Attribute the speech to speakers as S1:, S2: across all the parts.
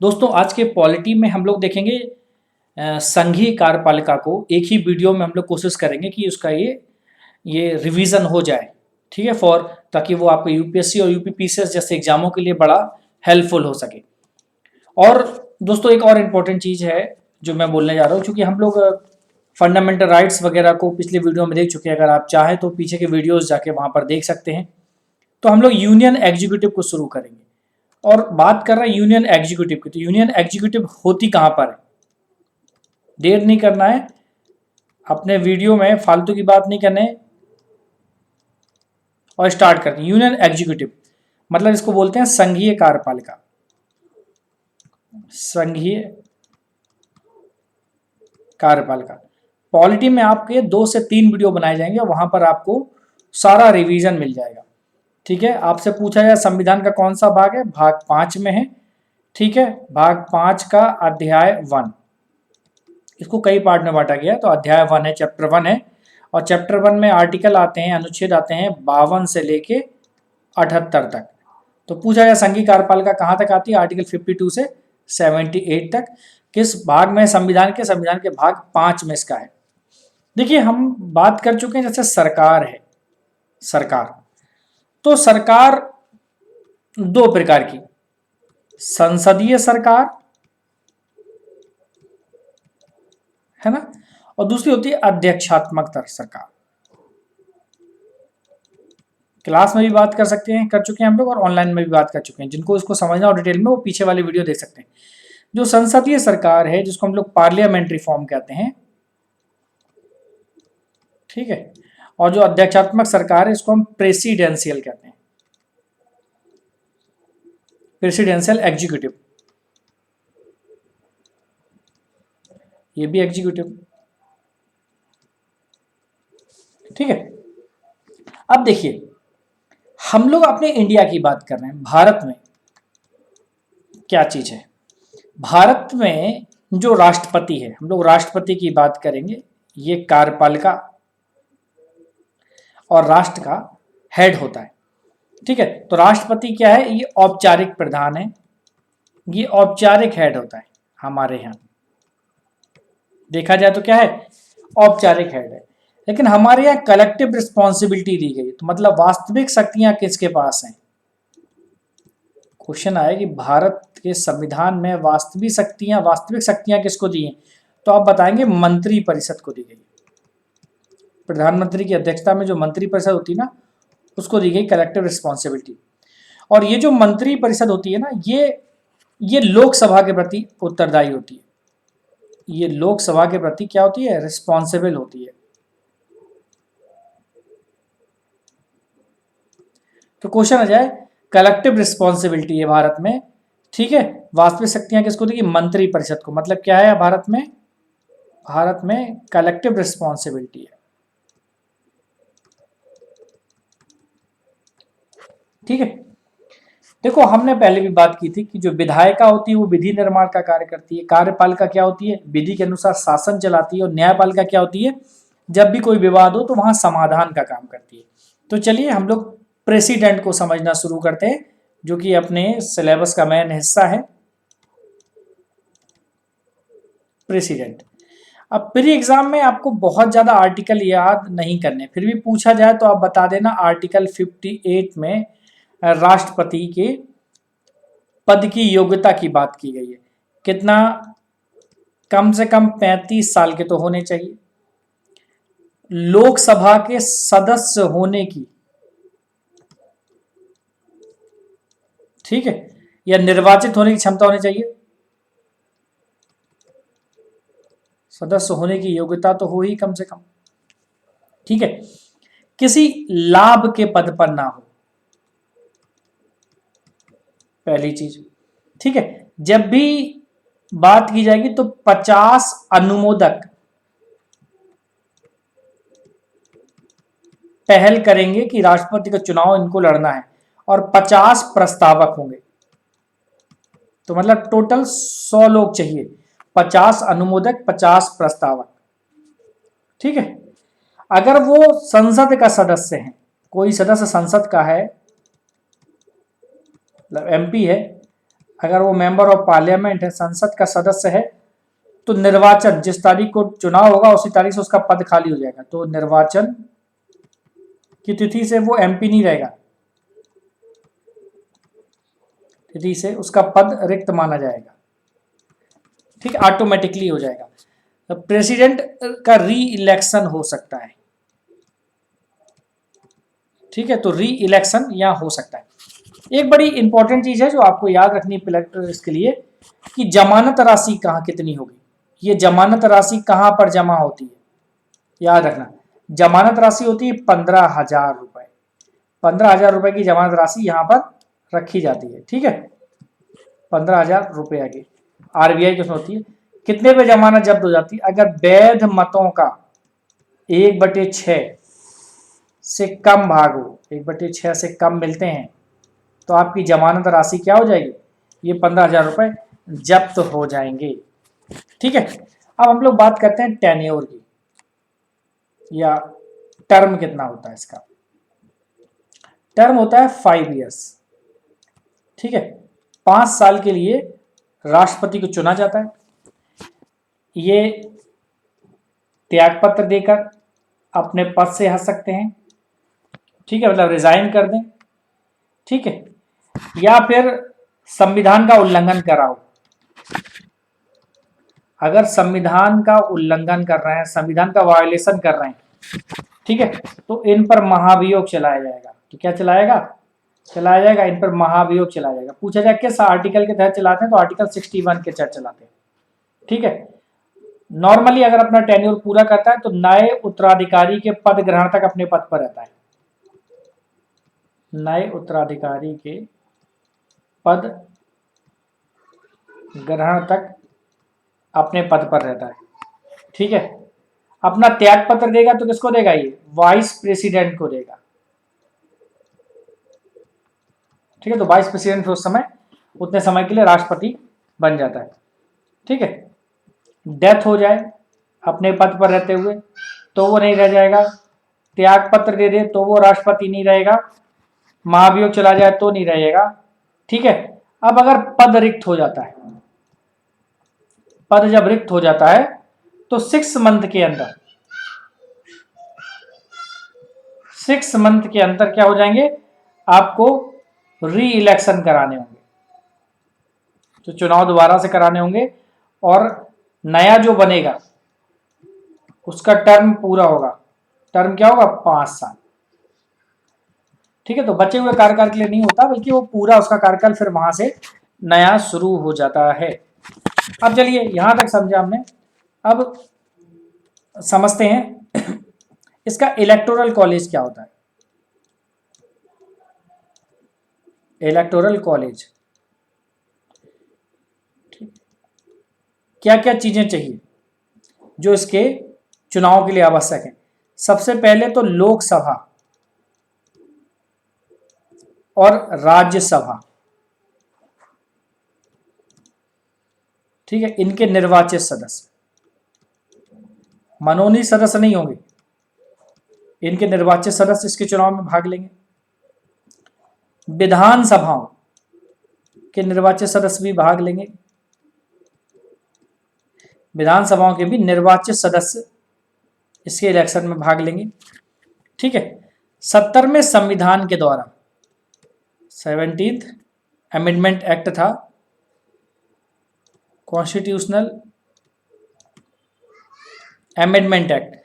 S1: दोस्तों आज के पॉलिटी में हम लोग देखेंगे संघीय कार्यपालिका को एक ही वीडियो में हम लोग कोशिश करेंगे कि उसका ये रिवीजन हो जाए, ठीक है, फॉर ताकि वो आपको यूपीएससी और यूपीपीसीएस जैसे एग्जामों के लिए बड़ा हेल्पफुल हो सके। और दोस्तों एक और इम्पोर्टेंट चीज़ है जो मैं बोलने जा रहा हूँ, क्योंकि हम लोग फंडामेंटल राइट्स वगैरह को पिछले वीडियो में देख चुके हैं। अगर आप चाहें तो पीछे के वीडियोस जाके वहाँ पर देख सकते हैं। तो हम लोग यूनियन एग्जीक्यूटिव को शुरू करेंगे और बात कर रहे हैं यूनियन एग्जीक्यूटिव की। तो यूनियन एग्जीक्यूटिव होती कहाँ पर है, देर नहीं करना है, अपने वीडियो में फालतू की बात नहीं करने और स्टार्ट करते हैं। यूनियन एग्जीक्यूटिव मतलब इसको बोलते हैं संघीय कार्यपालिका। संघीय कार्यपालिका पॉलिटी में आपके 2 से 3 वीडियो बनाए जाएंगे, वहां पर आपको सारा रिवीजन मिल जाएगा। ठीक है, आपसे पूछा जाए संविधान का कौन सा भाग है, भाग 5 में है। ठीक है, भाग 5 का अध्याय 1, इसको कई पार्ट में बांटा गया है। तो अध्याय 1 है, चैप्टर 1 है, और चैप्टर 1 में आर्टिकल आते हैं, अनुच्छेद आते हैं 52 से लेके 78 तक। तो पूछा जाए संघीय कार्यपालिका कहाँ तक आती है, आर्टिकल 52 से 78 तक। किस भाग में, संविधान के भाग 5 में इसका है। देखिए हम बात कर चुके हैं, जैसे सरकार है, सरकार तो सरकार 2 प्रकार की, संसदीय सरकार है ना, और दूसरी होती है अध्यक्षात्मक सरकार। क्लास में भी बात कर सकते हैं, कर चुके हैं हम लोग, और ऑनलाइन में भी बात कर चुके हैं। जिनको इसको समझना हो डिटेल में, वो पीछे वाली वीडियो देख सकते हैं। जो संसदीय सरकार है, जिसको हम लोग पार्लियामेंट्री फॉर्म कहते हैं, ठीक है, और जो अध्यक्षात्मक सरकार है, इसको हम प्रेसिडेंशियल कहते हैं, प्रेसिडेंशियल एग्जीक्यूटिव, ये भी एग्जीक्यूटिव। ठीक है, अब देखिए हम लोग अपने इंडिया की बात कर रहे हैं। भारत में क्या चीज है, भारत में जो राष्ट्रपति है, हम लोग राष्ट्रपति की बात करेंगे, ये कार्यपालिका और राष्ट्र का हेड होता है। ठीक है, तो राष्ट्रपति क्या है, ये औपचारिक प्रधान है, ये औपचारिक हेड होता है। हमारे यहाँ देखा जाए तो क्या है, औपचारिक हेड है। लेकिन हमारे यहाँ कलेक्टिव रिस्पॉन्सिबिलिटी दी गई, तो मतलब वास्तविक शक्तियां किसके पास हैं। क्वेश्चन आया कि भारत के संविधान में वास्तविक शक्तियां किसको दी हैं, तो आप बताएंगे मंत्री परिषद को दी गई। प्रधानमंत्री की अध्यक्षता में जो मंत्री परिषद होती है ना, उसको दी गई कलेक्टिव रिस्पॉन्सिबिलिटी। और ये जो मंत्री परिषद होती है ना, ये लोकसभा के प्रति उत्तरदायी होती है। ये लोकसभा के प्रति क्या होती है, रिस्पॉन्सिबल होती है। तो क्वेश्चन आ जाए, कलेक्टिव रिस्पॉन्सिबिलिटी है भारत में। ठीक है, वास्तविक शक्तियां किसको देगी, मंत्री परिषद को। मतलब क्या है, भारत में कलेक्टिव रिस्पॉन्सिबिलिटी है। ठीक है, देखो हमने पहले भी बात की थी कि जो विधायिका होती है वो विधि निर्माण का कार्य करती है, कार्यपालिका क्या होती है, विधि के अनुसार शासन चलाती है, और न्यायपालिका क्या होती है, जब भी कोई विवाद हो तो वहां समाधान का काम करती है। तो चलिए हम लोग प्रेसिडेंट को समझना शुरू करते हैं, जो कि अपने सिलेबस का मेन हिस्सा है, प्रेसिडेंट। अब प्री एग्जाम में आपको बहुत ज्यादा आर्टिकल याद नहीं करने, फिर भी पूछा जाए तो आप बता देना, आर्टिकल 58 में राष्ट्रपति के पद की योग्यता की बात की गई है। कितना, कम से कम 35 साल के तो होने चाहिए। लोकसभा के सदस्य होने की, ठीक है, या निर्वाचित होने की क्षमता होनी चाहिए। सदस्य होने की योग्यता तो हो ही कम से कम। ठीक है, किसी लाभ के पद पर ना हो, पहली चीज। ठीक है, जब भी बात की जाएगी तो 50 अनुमोदक पहल करेंगे कि राष्ट्रपति का चुनाव इनको लड़ना है, और 50 प्रस्तावक होंगे। तो मतलब टोटल 100 लोग चाहिए, 50 अनुमोदक, 50 प्रस्तावक। ठीक है, अगर वो संसद का सदस्य है, कोई सदस्य संसद का है, मतलब एमपी है, अगर वो मेंबर ऑफ पार्लियामेंट है, संसद का सदस्य है, तो निर्वाचन जिस तारीख को चुनाव होगा उसी तारीख से उसका पद खाली हो जाएगा। तो निर्वाचन की तिथि से वो एमपी नहीं रहेगा, तिथि से उसका पद रिक्त माना जाएगा। ठीक, ऑटोमेटिकली हो जाएगा। तो प्रेसिडेंट का री इलेक्शन हो सकता है। ठीक है, तो री इलेक्शन यहां हो सकता है। एक बड़ी इंपॉर्टेंट चीज है जो आपको याद रखनी है इसके लिए, कि जमानत राशि कहाँ कितनी होगी। ये जमानत राशि कहां पर जमा होती है, याद रखना। जमानत राशि होती है 15,000 रुपए। 15,000 रुपए की जमानत राशि यहां पर रखी जाती है। ठीक है, 15,000 रुपया की आरबीआई की होती है। कितने पे जमानत जब्त हो जाती है? अगर वैध मतों का 1/6 से कम भाग हो, 1/6 से कम मिलते हैं, तो आपकी जमानत राशि क्या हो जाएगी? ये 15,000 रुपए जब्त हो जाएंगे। ठीक है, अब हम लोग बात करते हैं टेन्योर की, या टर्म कितना होता है इसका। टर्म होता है 5 ईयर्स। ठीक है, 5 साल के लिए राष्ट्रपति को चुना जाता है। ये त्यागपत्र देकर अपने पद से हट सकते हैं। ठीक है, मतलब रिजाइन कर दें। ठीक है, या फिर संविधान का उल्लंघन कराओ। अगर संविधान का उल्लंघन कर रहे हैं, संविधान का वायोलेशन कर रहे हैं, ठीक है, तो इन पर महाभियोग चलाया जाएगा। तो क्या चलाया जाएगा इन पर महाभियोग चलाया जाएगा। पूछा जाए किस आर्टिकल के तहत चलाते हैं, तो आर्टिकल 61 के तहत चलाते हैं। ठीक है, नॉर्मली अगर अपना टेन्योर पूरा करता है तो नए उत्तराधिकारी के पद ग्रहण तक अपने पद पर रहता है। नए उत्तराधिकारी के पद ग्रहण तक अपने पद पर रहता है। ठीक है, अपना त्याग पत्र देगा तो किसको देगा? ये वाइस प्रेसिडेंट को देगा। ठीक है, तो वाइस प्रेसिडेंट उस समय उतने समय के लिए राष्ट्रपति बन जाता है। ठीक है, डेथ हो जाए अपने पद पर रहते हुए तो वो नहीं रह जाएगा। त्याग पत्र दे दे तो वो राष्ट्रपति नहीं रहेगा। महाभियोग चला जाए तो नहीं रहेगा। ठीक है, अब अगर पद रिक्त हो जाता है, पद जब रिक्त हो जाता है तो 6 मंथ के अंदर, 6 मंथ के अंदर क्या हो जाएंगे? आपको री इलेक्शन कराने होंगे, तो चुनाव दोबारा से कराने होंगे, और नया जो बनेगा उसका टर्म पूरा होगा। टर्म क्या होगा? 5 साल। ठीक है, तो बचे हुए कार्यकाल के लिए नहीं होता, बल्कि वो पूरा उसका कार्यकाल फिर वहां से नया शुरू हो जाता है। अब चलिए यहां तक समझा हमने। अब समझते हैं इसका इलेक्टोरल कॉलेज क्या होता है। इलेक्टोरल कॉलेज क्या क्या चीजें चाहिए जो इसके चुनाव के लिए आवश्यक है? सबसे पहले तो लोकसभा और राज्यसभा, ठीक है, इनके निर्वाचित सदस्य, मनोनीत सदस्य नहीं होंगे, इनके निर्वाचित सदस्य इसके चुनाव में भाग लेंगे। विधानसभाओं के निर्वाचित सदस्य भी भाग लेंगे, विधानसभाओं के भी निर्वाचित सदस्य इसके इलेक्शन में भाग लेंगे। ठीक है, 70वें संविधान के द्वारा, 17th अमेंडमेंट एक्ट था, कॉन्स्टिट्यूशनल अमेंडमेंट एक्ट,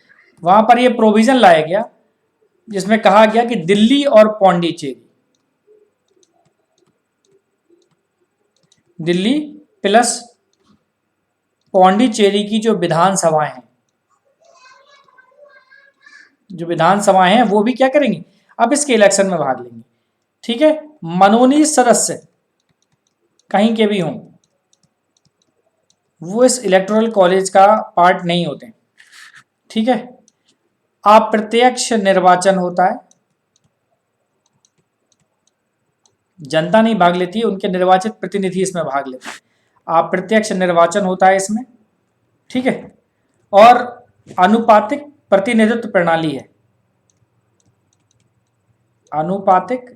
S1: वहां पर यह प्रोविजन लाया गया जिसमें कहा गया कि दिल्ली और पौंडीचेरी, दिल्ली प्लस पौंडीचेरी की जो विधानसभाएं हैं, वो भी क्या करेंगी? अब इसके इलेक्शन में भाग लेंगी। ठीक है, मनोनीत सदस्य कहीं के भी हों, वो इस इलेक्टोरल कॉलेज का पार्ट नहीं होते। ठीक है, अप्रत्यक्ष निर्वाचन होता है, जनता नहीं भाग लेती, उनके निर्वाचित प्रतिनिधि इसमें भाग लेते हैं। अप्रत्यक्ष निर्वाचन होता है इसमें। ठीक है, और अनुपातिक प्रतिनिधित्व प्रणाली है, अनुपातिक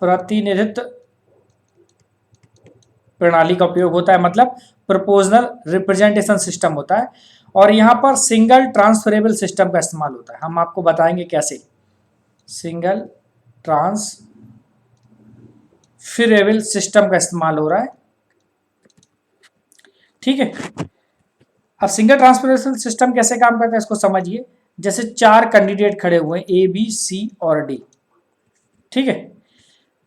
S1: प्रतिनिधित्व प्रणाली का उपयोग होता है, मतलब प्रोपोर्शनल रिप्रेजेंटेशन सिस्टम होता है। और यहां पर सिंगल ट्रांसफरेबल सिस्टम का इस्तेमाल होता है, हम आपको बताएंगे कैसे। सिंगल ट्रांसफरेबल सिस्टम का इस्तेमाल हो रहा है, ठीक है। अब सिंगल ट्रांसफरेबल सिस्टम कैसे काम करता है इसको समझिए। जैसे 4 कैंडिडेट खड़े हुए हैं, ए बी सी और डी, ठीक है।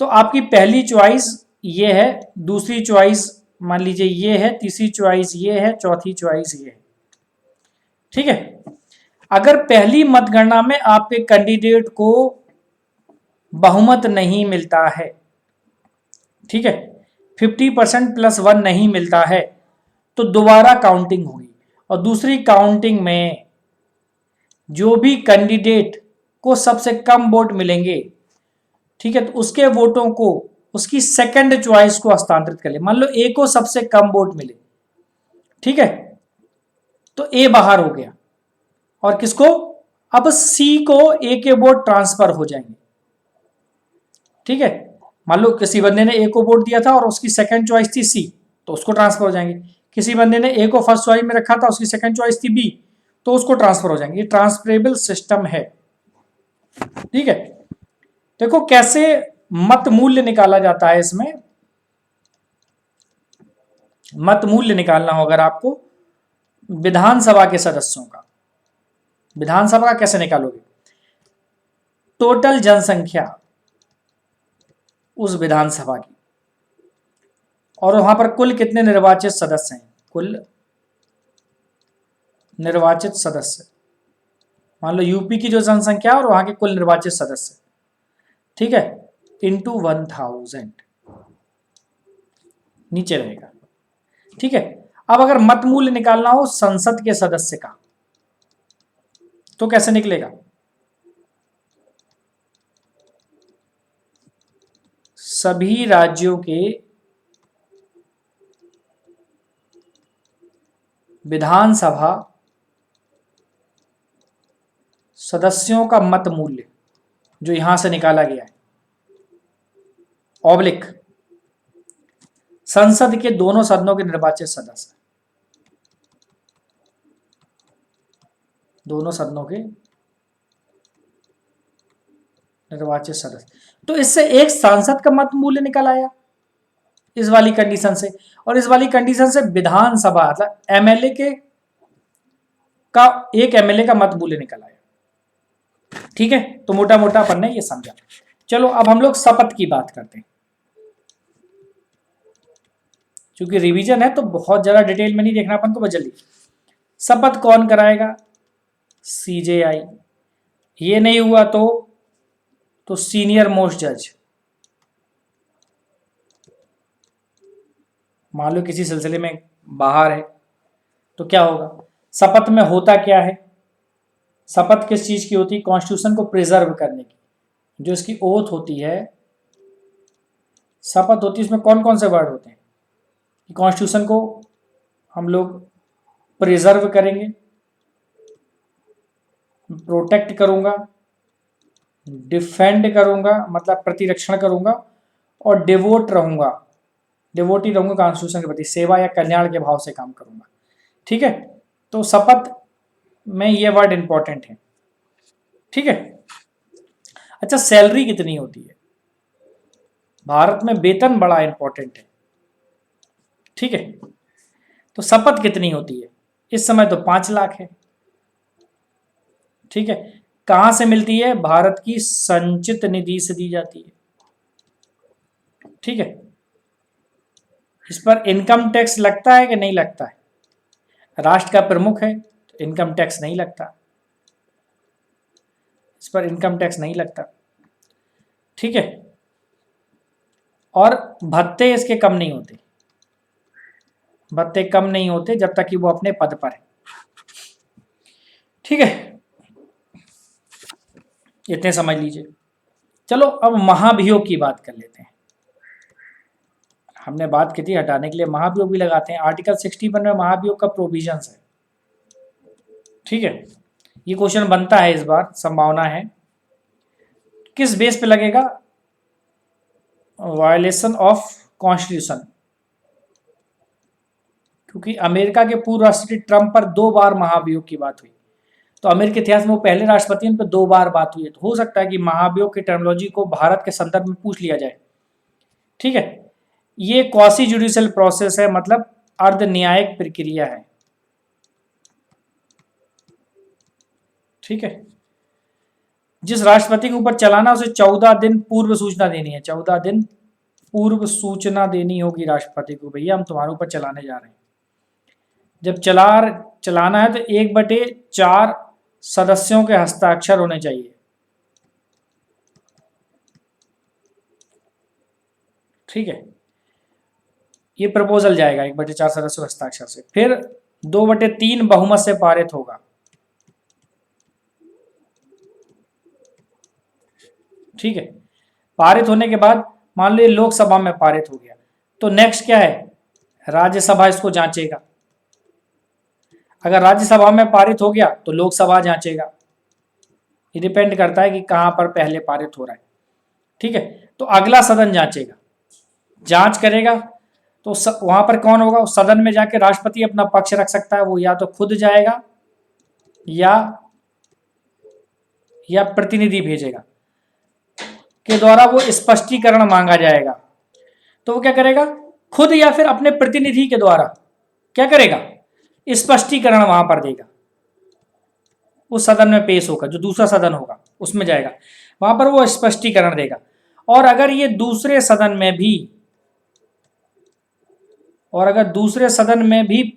S1: तो आपकी पहली चॉइस ये है, दूसरी चॉइस मान लीजिए ये है, तीसरी चॉइस ये है, चौथी चॉइस ये है, ठीक है। अगर पहली मतगणना में आपके कैंडिडेट को बहुमत नहीं मिलता है, ठीक है, 50% + 1 नहीं मिलता है, तो दोबारा काउंटिंग होगी और दूसरी काउंटिंग में जो भी कैंडिडेट को सबसे कम वोट मिलेंगे, ठीक है, तो उसके वोटों को उसकी सेकंड चॉइस को हस्तांतरित कर ले। मान लो ए को सबसे कम वोट मिले, ठीक है, तो ए बाहर हो गया और किसको, अब सी को ए के वोट ट्रांसफर हो जाएंगे, ठीक है। मान लो किसी बंदे ने ए को वोट दिया था और उसकी सेकंड चॉइस थी सी, तो उसको ट्रांसफर हो जाएंगे। किसी बंदे ने ए को फर्स्ट चॉइस में रखा था, उसकी सेकंड चॉइस थी बी, तो उसको ट्रांसफर हो जाएंगे। ये ट्रांसफरेबल सिस्टम है, ठीक है। देखो कैसे मत मूल्य निकाला जाता है। इसमें मत मूल्य निकालना हो अगर आपको विधानसभा के सदस्यों का, विधानसभा का कैसे निकालोगे, टोटल जनसंख्या उस विधानसभा की और वहां पर कुल कितने निर्वाचित सदस्य हैं, कुल निर्वाचित सदस्य, मान लो यूपी की जो जनसंख्या और वहां के कुल निर्वाचित सदस्य, ठीक है, इंटू 1000 नीचे रहेगा, ठीक है। अब अगर मत मूल्य निकालना हो संसद के सदस्य का, तो कैसे निकलेगा, सभी राज्यों के विधानसभा सदस्यों का मत मूल्य जो यहां से निकाला गया है, ऑब्लिक संसद के दोनों सदनों के निर्वाचित सदस्य, दोनों सदनों के निर्वाचित सदस्य। तो इससे एक सांसद का मत मूल्य निकल आया इस वाली कंडीशन से, और इस वाली कंडीशन से विधानसभा मतलब एमएलए के का एक एमएलए का मत मूल्य निकल आया, ठीक है। तो मोटा मोटा अपन ने ये समझा। चलो अब हम लोग शपथ की बात करते हैं, क्योंकि रिवीजन है तो बहुत ज्यादा डिटेल में नहीं देखना अपन को, बस जल्दी। शपथ कौन कराएगा, सीजेआई। ये नहीं हुआ तो सीनियर मोस्ट जज। मान लो किसी सिलसिले में बाहर है तो क्या होगा, शपथ में होता क्या है, शपथ किस चीज की होती है, कॉन्स्टिट्यूशन को प्रिजर्व करने की, जो इसकी ओथ होती है, शपथ होती है, इसमें कौन कौन से वर्ड होते हैं कि कॉन्स्टिट्यूशन को हम लोग प्रिजर्व करेंगे, प्रोटेक्ट करूंगा, डिफेंड करूंगा मतलब प्रतिरक्षण करूंगा, और डिवोट रहूंगा, डिवोटी रहूंगा कॉन्स्टिट्यूशन के प्रति, सेवा या कल्याण के भाव से काम करूंगा, ठीक है। तो शपथ में ये वर्ड इंपॉर्टेंट है, ठीक है। अच्छा सैलरी कितनी होती है, भारत में वेतन बड़ा इंपॉर्टेंट है, ठीक है। तो शपथ कितनी होती है, इस समय तो 5 लाख है, ठीक है। कहां से मिलती है, भारत की संचित निधि से दी जाती है, ठीक है। इस पर इनकम टैक्स लगता है कि नहीं लगता है, राष्ट्र का प्रमुख है तो इनकम टैक्स नहीं लगता, इस पर इनकम टैक्स नहीं लगता, ठीक है। और भत्ते इसके कम नहीं होते, भत्ते कम नहीं होते जब तक कि वो अपने पद पर है, ठीक है। इतने समझ लीजिए। चलो अब महाभियोग की बात कर लेते हैं। हमने बात की थी हटाने के लिए, महाभियोग भी लगाते हैं। आर्टिकल 61 में महाभियोग का प्रोविजन है, ठीक है। ये क्वेश्चन बनता है इस बार, संभावना है। किस बेस पे लगेगा, वायलेशन ऑफ कॉन्स्टिट्यूशन, क्योंकि अमेरिका के पूर्व राष्ट्रपति ट्रंप पर 2 बार महाभियोग की बात हुई, तो अमेरिकी इतिहास में वो पहले राष्ट्रपति हैं, उन पर 2 बार बात हुई है, तो हो सकता है कि महाभियोग की टर्मिनोलॉजी को भारत के संदर्भ में पूछ लिया जाए। ठीक है, ये क्वासी जुडिशियल प्रोसेस है, मतलब अर्ध न्यायिक प्रक्रिया है। ठीक है, जिस राष्ट्रपति के ऊपर चलाना उसे 14 दिन पूर्व सूचना देनी है, 14 दिन पूर्व सूचना देनी होगी राष्ट्रपति को, भैया हम तुम्हारे ऊपर चलाने जा रहे हैं। जब चलाना है तो 1/4 सदस्यों के हस्ताक्षर होने चाहिए। ठीक है, ये प्रपोजल जाएगा 1/4 सदस्यों के हस्ताक्षर से, फिर 2/3 बहुमत से पारित होगा। ठीक है, पारित होने के बाद मान लो ये लोकसभा में पारित हो गया, तो नेक्स्ट क्या है, राज्यसभा इसको जांचेगा। अगर राज्यसभा में पारित हो गया तो लोकसभा जांचेगा। ये डिपेंड करता है कि कहां पर पहले पारित हो रहा है। ठीक है, तो अगला सदन जांचेगा, जांच करेगा, तो वहां पर कौन होगा, उस सदन में जाके राष्ट्रपति अपना पक्ष रख सकता है, वो या तो खुद जाएगा या प्रतिनिधि भेजेगा के द्वारा वो स्पष्टीकरण मांगा जाएगा। तो वो क्या करेगा, खुद या फिर अपने प्रतिनिधि के द्वारा क्या करेगा, स्पष्टीकरण वहां पर देगा, उस सदन में पेश होगा, जो दूसरा सदन होगा उसमें जाएगा, वहां पर वो स्पष्टीकरण देगा। और अगर ये दूसरे सदन में भी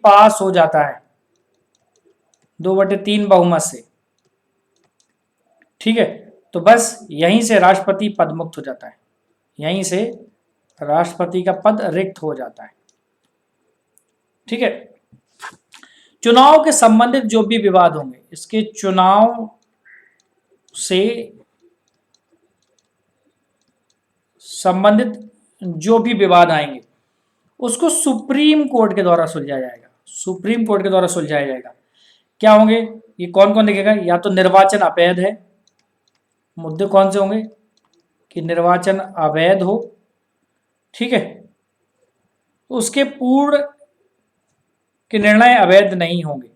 S1: पास हो जाता है 2/3 बहुमत से, ठीक है, तो बस यहीं से राष्ट्रपति पद मुक्त हो जाता है, यहीं से राष्ट्रपति का पद रिक्त हो जाता है। ठीक है, चुनाव के संबंधित जो भी विवाद होंगे, इसके चुनाव से संबंधित जो भी विवाद आएंगे उसको सुप्रीम कोर्ट के द्वारा सुलझाया जाएगा, सुप्रीम कोर्ट के द्वारा सुलझाया जाएगा। क्या होंगे, ये कौन कौन देखेगा, या तो निर्वाचन अवैध है, मुद्दे कौन से होंगे कि निर्वाचन अवैध हो, ठीक है, तो उसके पूर्ण के निर्णय अवैध नहीं होंगे।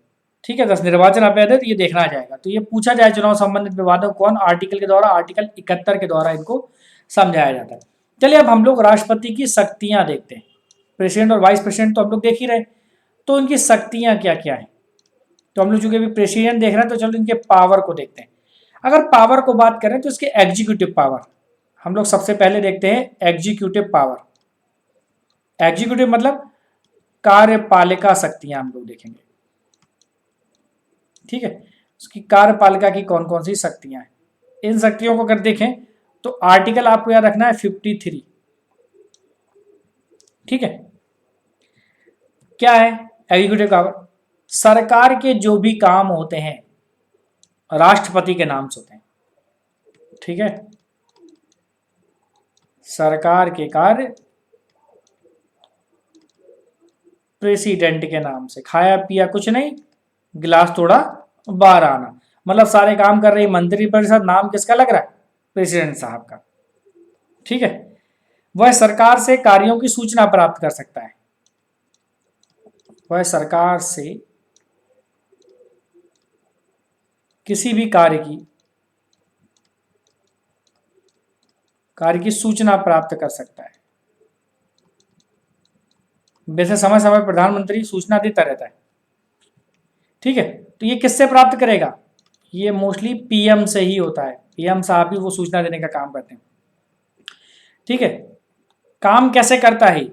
S1: ठीक है, 10 निर्वाचन अवैध है तो ये देखना जाएगा। तो ये पूछा जाए चुनाव संबंधित विवादों कौन, आर्टिकल के द्वारा, आर्टिकल 71 के द्वारा इनको समझाया जाता है। चलिए अब हम लोग राष्ट्रपति की शक्तियां देखते हैं। प्रेसिडेंट और वाइस प्रेसिडेंट तो हम लोग देख ही रहे, तो इनकी शक्तियां क्या क्या है। तो हम लोग चूंकि अभी प्रेसिडेंट देख रहे हैं तो चलो इनके पावर को देखते हैं। अगर पावर को बात करें तो इसके एग्जीक्यूटिव पावर हम लोग सबसे पहले देखते हैं। एग्जीक्यूटिव पावर, एग्जीक्यूटिव मतलब कार्यपालिका शक्तियां हम लोग देखेंगे। ठीक है, उसकी कार्यपालिका की कौन कौन सी शक्तियां हैं, इन शक्तियों को अगर देखें तो आर्टिकल आपको याद रखना है 53। ठीक है, क्या है एग्जीक्यूटिव पावर, सरकार के जो भी काम होते हैं राष्ट्रपति के नाम से होते हैं। ठीक है, सरकार के कार्य प्रेसिडेंट के नाम से, खाया पिया कुछ नहीं, गिलास थोड़ा बाहर आना, मतलब सारे काम कर रही मंत्रिपरिषद, नाम किसका लग रहा है, प्रेसिडेंट साहब का। ठीक है, वह सरकार से कार्यों की सूचना प्राप्त कर सकता है, वह सरकार से किसी भी कार्य की सूचना प्राप्त कर सकता है। वैसे समय समय प्रधानमंत्री सूचना देता रहता है। ठीक है, तो ये किससे प्राप्त करेगा, ये मोस्टली पीएम से ही होता है, पीएम साहब ही वो सूचना देने का काम करते हैं। ठीक है, काम कैसे करता है,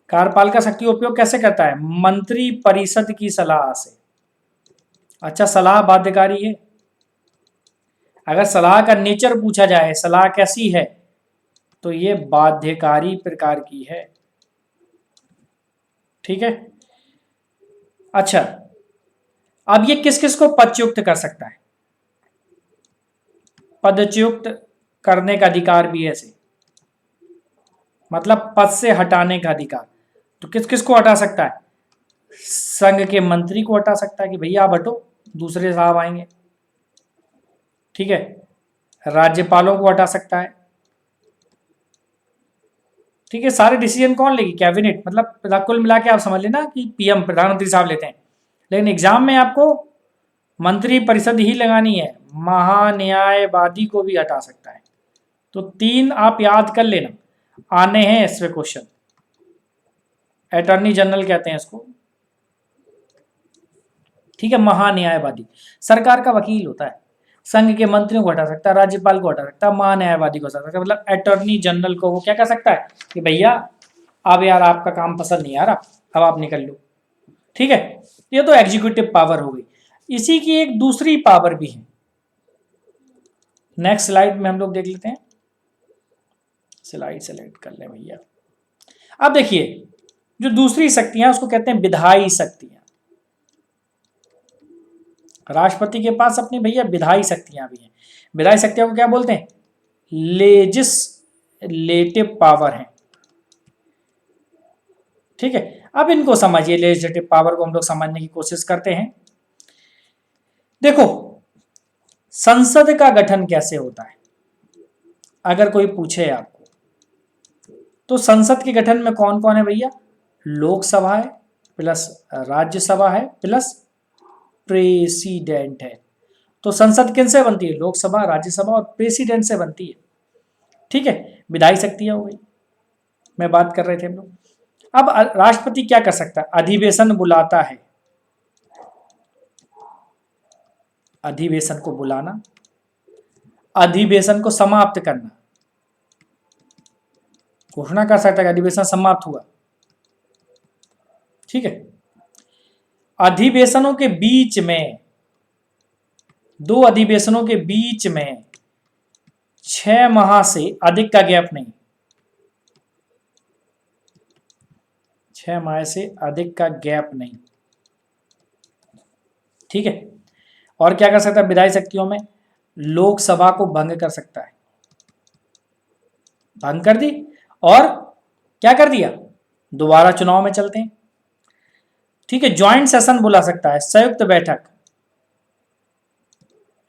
S1: कार्यपालिका शक्ति उपयोग कैसे करता है, मंत्री परिषद की सलाह से। अच्छा, सलाह बाध्यकारी है, अगर सलाह का नेचर पूछा जाए, सलाह कैसी है, तो ये बाध्यकारी प्रकार की है। ठीक है, अच्छा, अब ये किस किस को पदच्युत कर सकता है, पदच्युत करने का अधिकार भी है ऐसे, मतलब पद से हटाने का अधिकार। तो किस किस को हटा सकता है, संघ के मंत्री को हटा सकता है कि भैया आप हटो, दूसरे साहब आएंगे। ठीक है, राज्यपालों को हटा सकता है, ठीक है, सारे डिसीजन कौन लेगी? कैबिनेट। मतलब कुल मिला के आप समझ लेना कि पीएम प्रधानमंत्री साहब लेते हैं, लेकिन एग्जाम में आपको मंत्री परिषद ही लगानी है, महान्यायवादी को भी हटा सकता है। तो 3 आप याद कर लेना, आने हैं इस पे क्वेश्चन। अटॉर्नी जनरल कहते हैं इसको, ठीक है। महान्यायवादी सरकार का वकील होता है, संघ के मंत्रियों को हटा सकता है, राज्यपाल को हटा सकता है, महान्यायवादी को हटा सकता है। मतलब अटॉर्नी जनरल को वो क्या कर सकता है कि भैया अब यार आपका काम पसंद नहीं आ रहा, अब आप निकल लो, ठीक है। ये तो एग्जीक्यूटिव पावर हो गई। इसी की एक दूसरी पावर भी है, नेक्स्ट स्लाइड में हम लोग देख लेते हैं। स्लाइड सेलेक्ट कर ले भैया। अब देखिए, जो दूसरी शक्तियां उसको कहते हैं विधायी शक्तियां। राष्ट्रपति के पास अपनी भैया विधायी शक्तियां भी हैं। विधायी शक्तियों को क्या बोलते हैं? लेजिस्लेटिव पावर है, ठीक है। अब इनको समझिए, लेजिस्लेटिव पावर को हम लोग समझने की कोशिश करते हैं। देखो, संसद का गठन कैसे होता है अगर कोई पूछे आपको, तो संसद के गठन में कौन कौन है भैया? लोकसभा है प्लस राज्यसभा है प्लस प्रेसिडेंट है। तो संसद किनसे बनती है? लोकसभा, राज्यसभा और प्रेसिडेंट से बनती है, ठीक है। विधायी शक्तियां हो गई, मैं बात कर रहे थे हम लोग। अब राष्ट्रपति क्या कर सकता है? अधिवेशन बुलाता है, अधिवेशन को बुलाना, अधिवेशन को समाप्त करना, घोषणा कर सकता है कि अधिवेशन समाप्त हुआ, ठीक है। अधिवेशनों के बीच में, 2 अधिवेशनों के बीच में 6 माह से अधिक का गैप नहीं, 6 माह से अधिक का गैप नहीं, ठीक है। और क्या कर सकता है विधायी शक्तियों में? लोकसभा को भंग कर सकता है, भंग कर दी और क्या कर दिया? दोबारा चुनाव में चलते हैं, ठीक है। ज्वाइंट सेशन बुला सकता है, संयुक्त बैठक,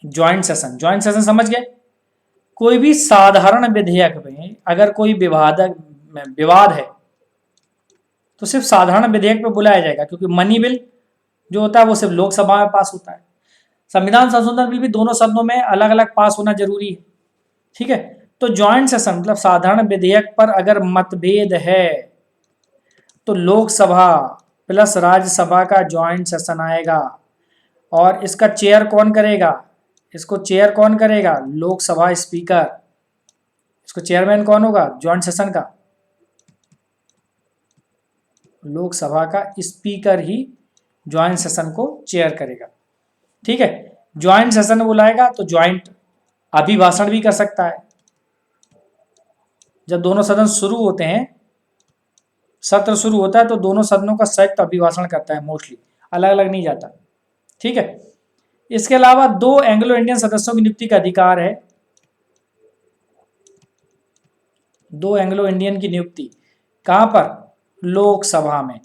S1: ज्वाइंट सेशन। ज्वाइंट सेशन समझ गए? कोई भी साधारण विधेयक में अगर कोई विवाद है तो सिर्फ साधारण विधेयक पे बुलाया जाएगा, क्योंकि मनी बिल जो होता है वो सिर्फ लोकसभा में पास होता है। संविधान संशोधन बिल भी दोनों सदनों में अलग अलग पास होना जरूरी है, ठीक है। तो ज्वाइंट सेशन मतलब साधारण विधेयक पर अगर मतभेद है तो लोकसभा प्लस राज्यसभा का ज्वाइंट सेशन आएगा, और इसका चेयर कौन करेगा? इसको चेयर कौन करेगा? लोकसभा स्पीकर। इसको चेयरमैन कौन होगा ज्वाइंट सेशन का? लोकसभा का स्पीकर ही ज्वाइंट सेशन को चेयर करेगा, ठीक है। ज्वाइंट सेशन बुलाएगा तो ज्वाइंट अभिभाषण भी कर सकता है। जब दोनों सदन शुरू होते हैं, सत्र शुरू होता है, तो दोनों सदनों का संयुक्त अभिभाषण करता है, मोस्टली अलग अलग नहीं जाता, ठीक है। इसके अलावा 2 एंग्लो इंडियन सदस्यों की नियुक्ति का अधिकार है, 2 एंग्लो इंडियन की नियुक्ति कहां पर? लोकसभा में,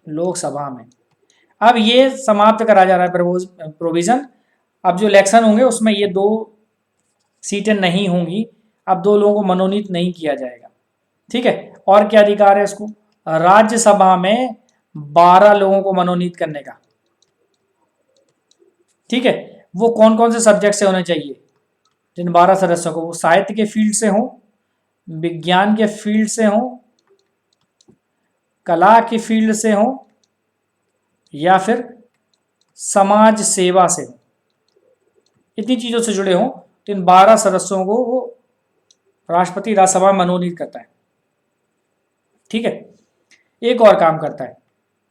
S1: लोकसभा में। अब ये समाप्त करा जा रहा है प्रोविजन। अब जो इलेक्शन होंगे उसमें ये 2 सीटें नहीं होंगी, अब 2 लोगों को मनोनीत नहीं किया जाएगा, ठीक है। और क्या अधिकार है इसको? राज्यसभा में 12 लोगों को मनोनीत करने का, ठीक है। वो कौन कौन से सब्जेक्ट से होने चाहिए जिन 12 सदस्यों को? वो साहित्य के फील्ड से हो, विज्ञान के फील्ड से हो, कला की फील्ड से हो, या फिर समाज सेवा से हो। इतनी चीजों से जुड़े हो तो इन 12 सदस्यों को वो राष्ट्रपति राज्यसभा में मनोनीत करता है, ठीक है। एक और काम करता है,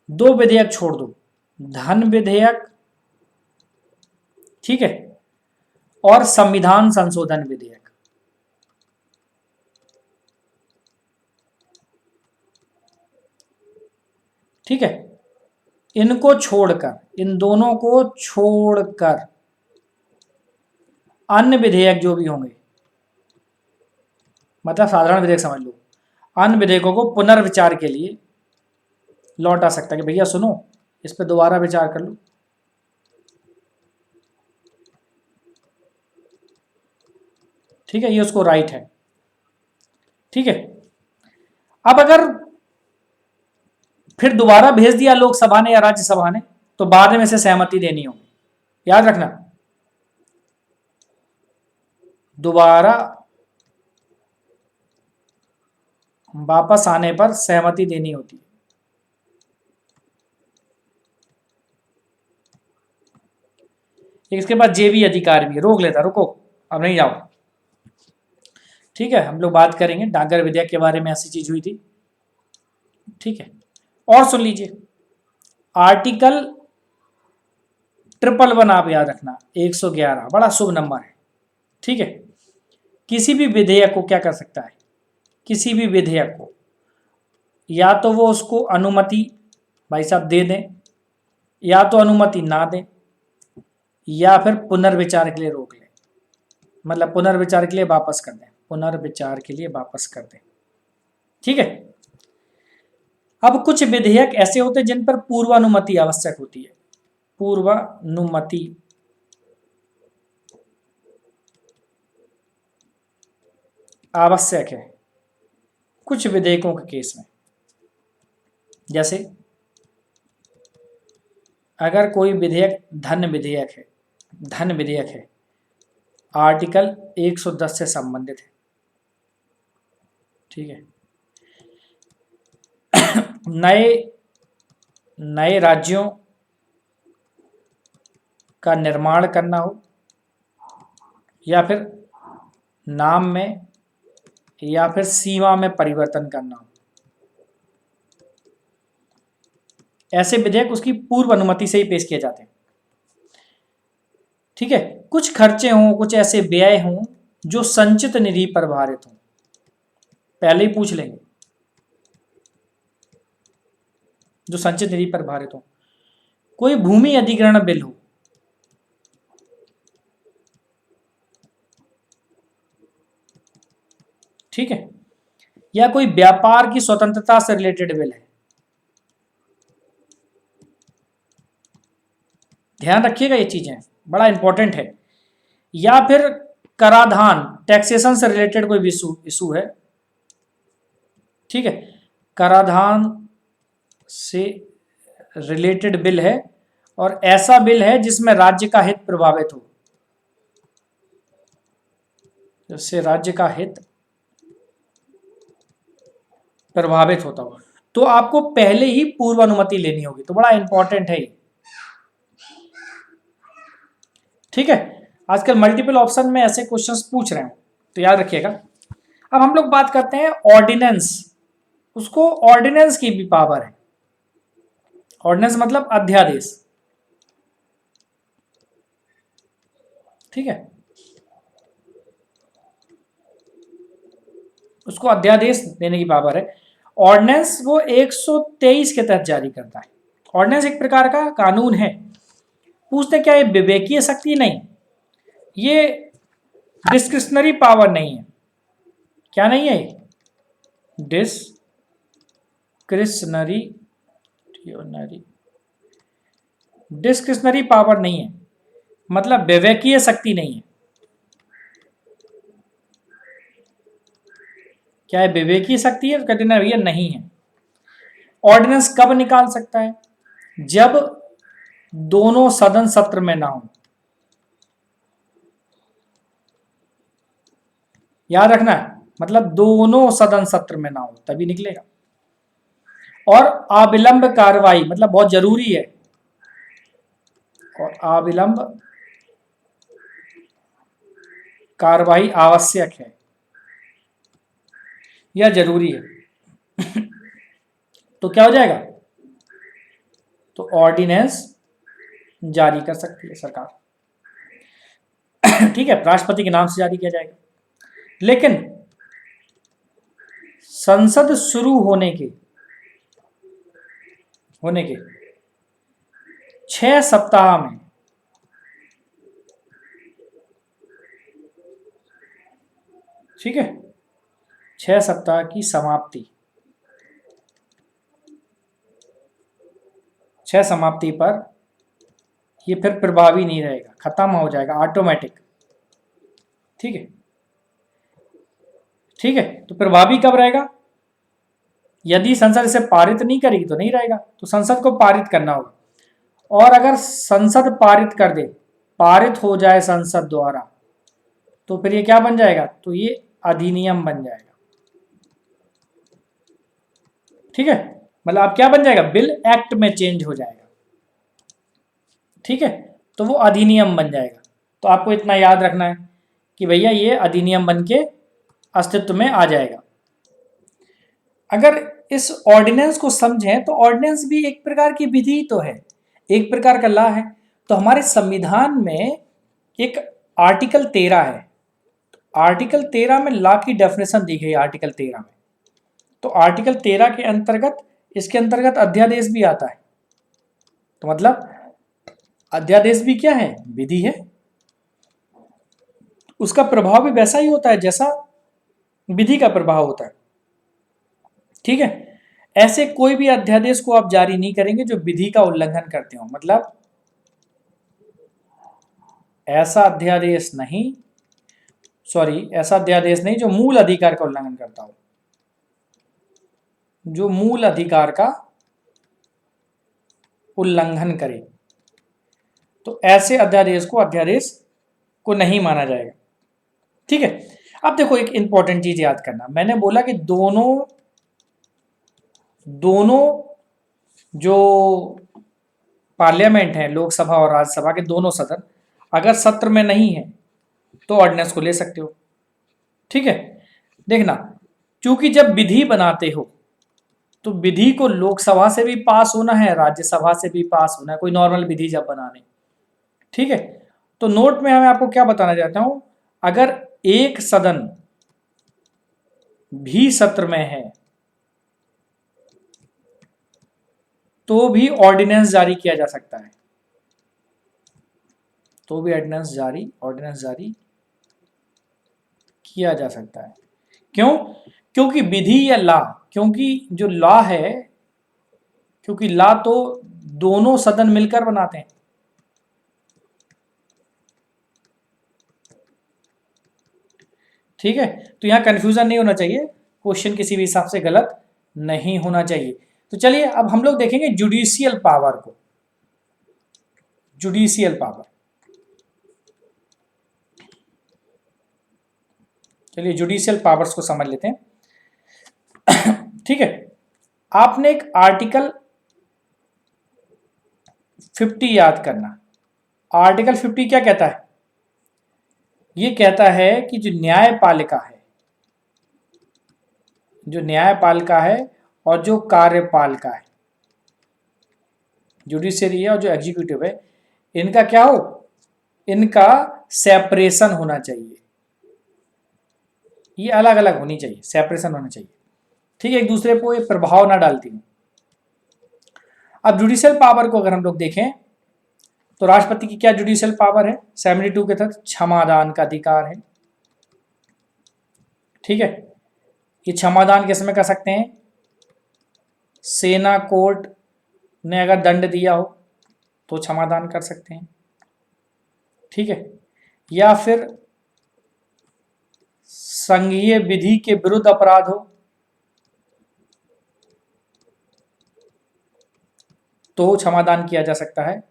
S1: 2 विधेयक छोड़ दो, धन विधेयक, ठीक है, और संविधान संशोधन विधेयक, ठीक है। इनको छोड़कर, इन दोनों को छोड़कर अन्य विधेयक जो भी होंगे, मतलब साधारण विधेयक समझ लो, अन्य विधेयकों को पुनर्विचार के लिए लौटा सकता है कि भैया सुनो, इस पर दोबारा विचार कर लो, ठीक है। ये उसको राइट है, ठीक है। अब अगर फिर दोबारा भेज दिया लोकसभा ने या राज्यसभा ने, तो बाद में से सहमति देनी होगी, याद रखना। दोबारा वापस आने पर सहमति देनी होती है। इसके बाद जे भी अधिकार भी है, रोक लेता, रुको अब नहीं जाओ। ठीक है, हम लोग बात करेंगे डाकघर विधेयक के बारे में, ऐसी चीज हुई थी। ठीक है, और सुन लीजिए, आर्टिकल 111 आप याद रखना, 111 बड़ा शुभ नंबर है। ठीक है, किसी भी विधेयक को क्या कर सकता है, किसी भी विधेयक को या तो वो उसको अनुमति भाई साहब दे दें, या तो अनुमति ना दें, या फिर पुनर्विचार के लिए रोक लें, मतलब पुनर्विचार के लिए वापस कर दें, पुनर्विचार के लिए वापस कर दें। ठीक है, अब कुछ विधेयक ऐसे होते हैं जिन पर पूर्वानुमति आवश्यक होती है, पूर्वानुमति आवश्यक है कुछ विधेयकों के केस में। जैसे अगर कोई विधेयक धन विधेयक है, धन विधेयक है, आर्टिकल 110 से संबंधित है। ठीक है, नए राज्यों का निर्माण करना हो, या फिर नाम में या फिर सीमा में परिवर्तन करना हो, ऐसे विधेयक उसकी पूर्व अनुमति से ही पेश किए जाते हैं। ठीक है, कुछ खर्चे हों, कुछ ऐसे व्यय हों जो संचित निधि पर भारित हों, पहले ही पूछ लेंगे, जो संचित निधि पर भारित हो। कोई भूमि अधिग्रहण बिल हो, ठीक है, या कोई व्यापार की स्वतंत्रता से रिलेटेड बिल है, ध्यान रखिएगा ये चीजें, बड़ा इंपॉर्टेंट है। या फिर कराधान, टैक्सेशन से रिलेटेड कोई भी इशू है। ठीक है, कराधान से रिलेटेड बिल है, और ऐसा बिल है जिसमें राज्य का हित प्रभावित हो, जिससे राज्य का हित प्रभावित होता हो, तो आपको पहले ही पूर्व अनुमति लेनी होगी। तो बड़ा इंपॉर्टेंट है ये। ठीक है, आजकल मल्टीपल ऑप्शन में ऐसे क्वेश्चंस पूछ रहे हैं, तो याद रखिएगा। अब हम लोग बात करते हैं ऑर्डिनेंस, उसको ऑर्डिनेंस की भी पावर है। ऑर्डिनेंस मतलब अध्यादेश। ठीक है, उसको अध्यादेश देने की पावर है। ऑर्डिनेंस वो 123 के तहत जारी करता है। ऑर्डिनेंस एक प्रकार का कानून है। पूछते क्या ये विवेकीय शक्ति? नहीं, ये डिस्क्रिशनरी पावर नहीं है। क्या नहीं है? डिस्क्रिशनरी पावर नहीं है, मतलब विवेकीय शक्ति नहीं है। क्या है? विवेकीय शक्ति है? तो कहते ना भैया नहीं है। ऑर्डिनेंस कब निकाल सकता है? जब दोनों सदन सत्र में ना हो। याद रखना है, मतलब दोनों सदन सत्र में ना हो तभी निकलेगा। और अविलंब कार्रवाई मतलब बहुत जरूरी है, और अविलंब कार्रवाई आवश्यक है या जरूरी है। तो क्या हो जाएगा? तो ऑर्डिनेंस जारी कर सकती है सरकार। ठीक है, राष्ट्रपति के नाम से जारी किया जाएगा। लेकिन संसद शुरू होने के 6 सप्ताह में, ठीक है, 6 सप्ताह की समाप्ति, 6 समाप्ति पर ये फिर प्रभावी नहीं रहेगा, खत्म हो जाएगा ऑटोमेटिक। ठीक है, ठीक है, तो प्रभावी कब रहेगा? यदि संसद इसे पारित नहीं करेगी तो नहीं रहेगा, तो संसद को पारित करना होगा। और अगर संसद पारित कर दे, पारित हो जाए संसद द्वारा, तो फिर ये क्या बन जाएगा, तो ये अधिनियम बन जाएगा। ठीक है, मतलब अब क्या बन जाएगा, बिल एक्ट में चेंज हो जाएगा। ठीक है, तो वो अधिनियम बन जाएगा। तो आपको इतना याद रखना है कि भैया ये अधिनियम बन के अस्तित्व में आ जाएगा। अगर इस ऑर्डिनेंस को समझें तो ऑर्डिनेंस भी एक प्रकार की विधि तो है, एक प्रकार का लॉ है। तो हमारे संविधान में एक आर्टिकल 13 है, आर्टिकल 13 में लॉ की डेफिनेशन दी गई आर्टिकल 13 में। तो आर्टिकल 13 के अंतर्गत, इसके अंतर्गत अध्यादेश भी आता है। तो मतलब अध्यादेश भी क्या है, विधि है। उसका प्रभाव भी वैसा ही होता है जैसा विधि का प्रभाव होता है। ठीक है, ऐसे कोई भी अध्यादेश को आप जारी नहीं करेंगे जो विधि का उल्लंघन करते हो। मतलब ऐसा अध्यादेश नहीं, ऐसा अध्यादेश नहीं जो मूल अधिकार का उल्लंघन करता हो, जो मूल अधिकार का उल्लंघन करे, तो ऐसे अध्यादेश को नहीं माना जाएगा। ठीक है, अब देखो एक इंपॉर्टेंट चीज याद करना, मैंने बोला कि दोनों जो पार्लियामेंट है, लोकसभा और राज्यसभा के दोनों सदन अगर सत्र में नहीं है तो ऑर्डिनेंस को ले सकते हो। ठीक है, देखना, क्योंकि जब विधि बनाते हो तो विधि को लोकसभा से भी पास होना है, राज्यसभा से भी पास होना है, कोई नॉर्मल विधि जब बनाने। ठीक है, तो नोट में मैं आपको क्या बताना चाहता हूं, अगर एक सदन भी सत्र में है तो भी ऑर्डिनेंस जारी किया जा सकता है, तो भी ऑर्डिनेंस जारी किया जा सकता है। क्यों, क्योंकि विधि या लॉ, क्योंकि जो लॉ है, क्योंकि लॉ तो दोनों सदन मिलकर बनाते हैं। ठीक है, तो यहां कंफ्यूजन नहीं होना चाहिए, क्वेश्चन किसी भी हिसाब से गलत नहीं होना चाहिए। तो चलिए अब हम लोग देखेंगे जुडिशियल पावर को, जुडिशियल पावर। चलिए जुडिशियल पावर्स को समझ लेते हैं। ठीक है, आपने एक आर्टिकल 50 याद करना। आर्टिकल 50 क्या कहता है, ये कहता है कि जो न्यायपालिका है और जो कार्यपालिका है, जुडिशियरी है और जो एग्जीक्यूटिव है, इनका क्या हो, इनका सेपरेशन होना चाहिए, ये अलग अलग होनी चाहिए, सेपरेशन होना चाहिए। ठीक है, एक दूसरे को ये प्रभाव ना डालती हूं। अब जुडिशियल पावर को अगर हम लोग देखें तो राष्ट्रपति की क्या जुडिशियल पावर है, 72 के तहत क्षमादान का अधिकार है। ठीक है, ये क्षमादान किसमें कर सकते हैं, सेना कोर्ट ने अगर दंड दिया हो तो क्षमादान कर सकते हैं। ठीक है, या फिर संघीय विधि के विरुद्ध अपराध हो तो क्षमादान किया जा सकता है।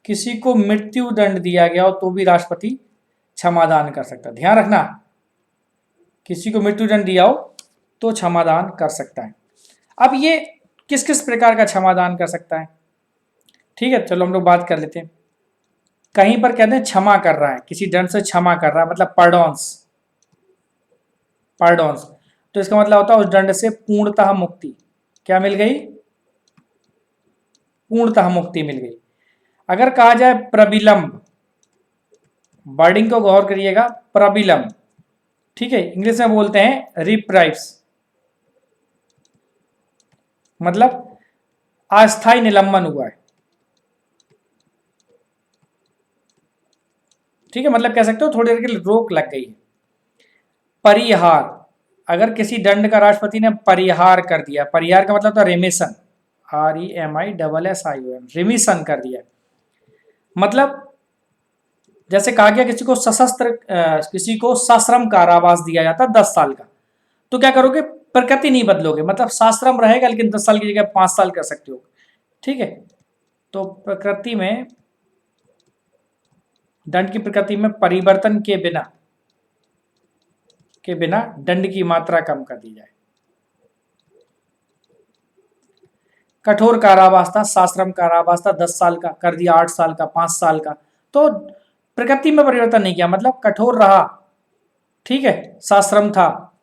S1: किसी को मृत्यु दंड दिया गया हो तो भी राष्ट्रपति क्षमादान कर सकता है। ध्यान रखना, किसी को मृत्यु दंड दिया हो तो क्षमादान कर सकता है। अब ये किस किस प्रकार का क्षमादान कर सकता है, ठीक है, चलो हम लोग बात कर लेते हैं। कहीं पर कहते हैं क्षमा कर रहा है, किसी दंड से क्षमा कर रहा है, मतलब पार्डोन्स, तो इसका मतलब होता है उस दंड से पूर्णतः मुक्ति, क्या मिल गई, पूर्णतः मुक्ति मिल गई। अगर कहा जाए प्रविलंब, वर्डिंग को गौर करिएगा, प्रविलंब, ठीक है, इंग्लिश में बोलते हैं रिप्राइव्स, मतलब अस्थायी निलंबन हुआ है। ठीक है, मतलब कह सकते हो थोड़ी देर के लिए रोक लग गई है। परिहार, अगर किसी दंड का राष्ट्रपति ने परिहार कर दिया, परिहार का मतलब था रेमिशन, REMISSION, रेमिशन कर दिया, मतलब जैसे कहा गया किसी को सश्रम कारावास दिया जाता 10 साल का, तो क्या करोगे, प्रकृति नहीं बदलोगे, मतलब शास्त्रम रहेगा लेकिन 10 साल की जगह 5 साल कर सकते हो। ठीक है, तो प्रकृति में, दंड की प्रकृति में परिवर्तन के बिना दंड की मात्रा कम कर दी जाए। कठोर कारावास था, शास्त्रम कारावास था 10 साल का, कर दिया 8 साल का, 5 साल का। तो प्रकृति में परिवर्तन नहीं किया, मतलब कठोर रहा। ठीक है, शास्त्रम था,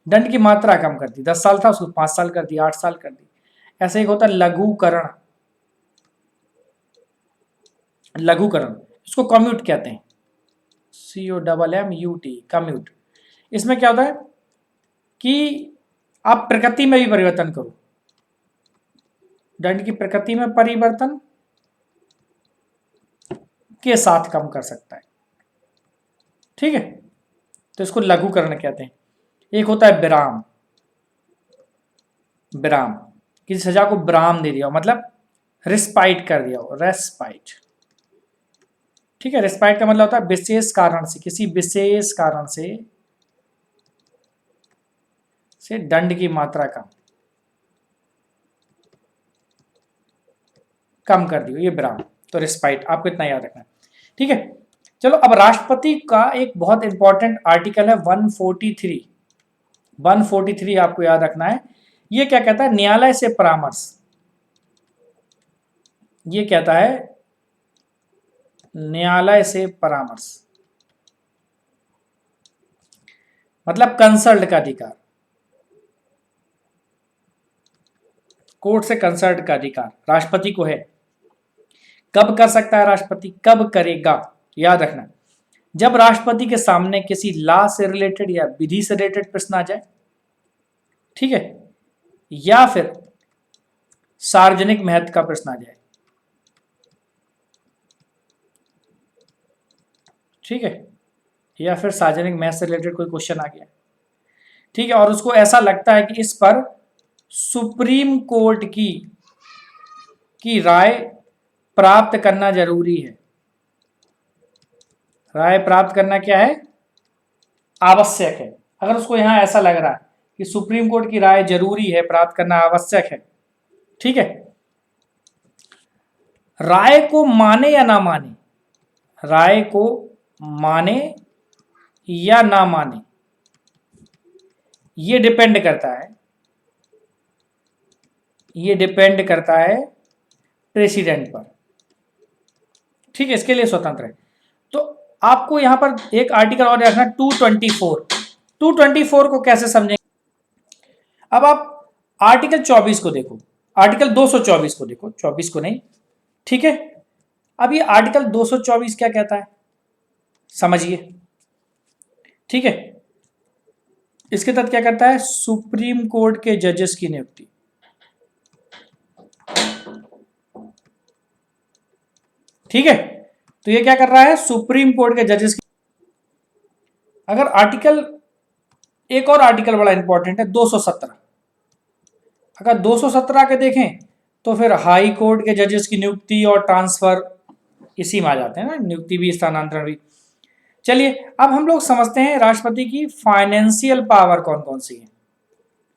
S1: दंड की मात्रा कम कर दी, 10 साल था उसको 5 साल कर दी, 8 साल कर दी। ऐसे एक होता है लघुकरण, लघुकरण इसको कम्यूट कहते हैं, COMMUT, कम्यूट। इसमें क्या होता है कि आप प्रकृति में भी परिवर्तन करो, दंड की प्रकृति में परिवर्तन के साथ कम कर सकता है। ठीक है, तो इसको लघुकरण कहते हैं। एक होता है विराम, विराम किसी सजा को विराम दे दिया, मतलब रिस्पाइट कर दिया हो, रेस्पाइट। ठीक है, रिस्पाइट का मतलब होता है विशेष कारण से, किसी विशेष कारण से दंड की मात्रा कम कर दी हो, ये विराम। तो रिस्पाइट आपको इतना याद रखना है। ठीक है, चलो अब राष्ट्रपति का एक बहुत इंपॉर्टेंट आर्टिकल है 143, 143 आपको याद रखना है। ये क्या कहता है, न्यायालय से परामर्श। ये कहता है न्यायालय से परामर्श, मतलब कंसल्ट का अधिकार, कोर्ट से कंसल्ट का अधिकार राष्ट्रपति को है। कब कर सकता है राष्ट्रपति, कब करेगा, याद रखना, जब राष्ट्रपति के सामने किसी लॉ से रिलेटेड या विधि से रिलेटेड प्रश्न आ जाए। ठीक है, या फिर सार्वजनिक महत्व का प्रश्न आ जाए। ठीक है, या फिर सार्वजनिक महत्व से रिलेटेड कोई क्वेश्चन आ गया। ठीक है, और उसको ऐसा लगता है कि इस पर सुप्रीम कोर्ट की राय प्राप्त करना जरूरी है। राय प्राप्त करना क्या है, आवश्यक है। अगर उसको यहां ऐसा लग रहा है कि सुप्रीम कोर्ट की राय जरूरी है, प्राप्त करना आवश्यक है। ठीक है, राय को माने या ना माने, राय को माने या ना माने, ये डिपेंड करता है, ये डिपेंड करता है प्रेसिडेंट पर। ठीक है, इसके लिए स्वतंत्र है। तो आपको यहां पर एक आर्टिकल और रखना 224, 224 को कैसे समझेंगे। अब आप आर्टिकल 24 को देखो, आर्टिकल 224 को देखो, 24 को नहीं। ठीक है, अब ये आर्टिकल 224 क्या कहता है समझिए। ठीक है, इसके तहत क्या करता है, सुप्रीम कोर्ट के जजेस की नियुक्ति। ठीक है, तो ये क्या कर रहा है, सुप्रीम कोर्ट के जजेस की। अगर आर्टिकल, एक और आर्टिकल बड़ा इंपॉर्टेंट है 217, अगर 217 के देखें तो फिर हाई कोर्ट के जजेस की नियुक्ति और ट्रांसफर इसी में आ जाते हैं ना, नियुक्ति भी स्थानांतरण भी। चलिए अब हम लोग समझते हैं राष्ट्रपति की फाइनेंशियल पावर कौन कौन सी है।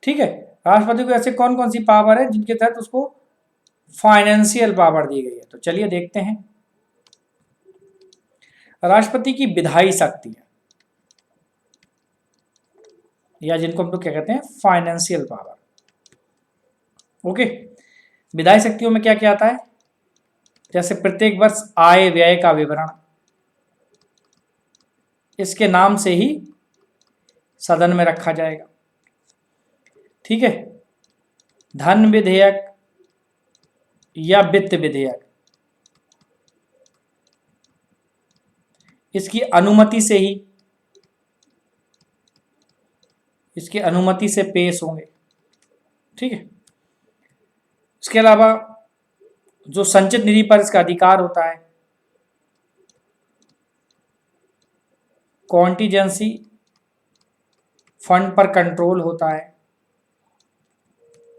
S1: ठीक है, राष्ट्रपति को ऐसे कौन कौन सी पावर है जिनके तहत उसको फाइनेंशियल पावर दी गई है, तो चलिए देखते हैं। राष्ट्रपति की विधायी शक्ति है, या जिनको हम लोग क्या कहते हैं, फाइनेंशियल पावर। ओके, विधायी शक्तियों में क्या क्या आता है, जैसे प्रत्येक वर्ष आय व्यय का विवरण, इसके नाम से ही सदन में रखा जाएगा। ठीक है, धन विधेयक या वित्त विधेयक, इसकी अनुमति से ही, इसकी अनुमति से पेश होंगे। ठीक है, इसके अलावा जो संचित निधि पर इसका अधिकार होता है, कॉन्टीजेंसी फंड पर कंट्रोल होता है।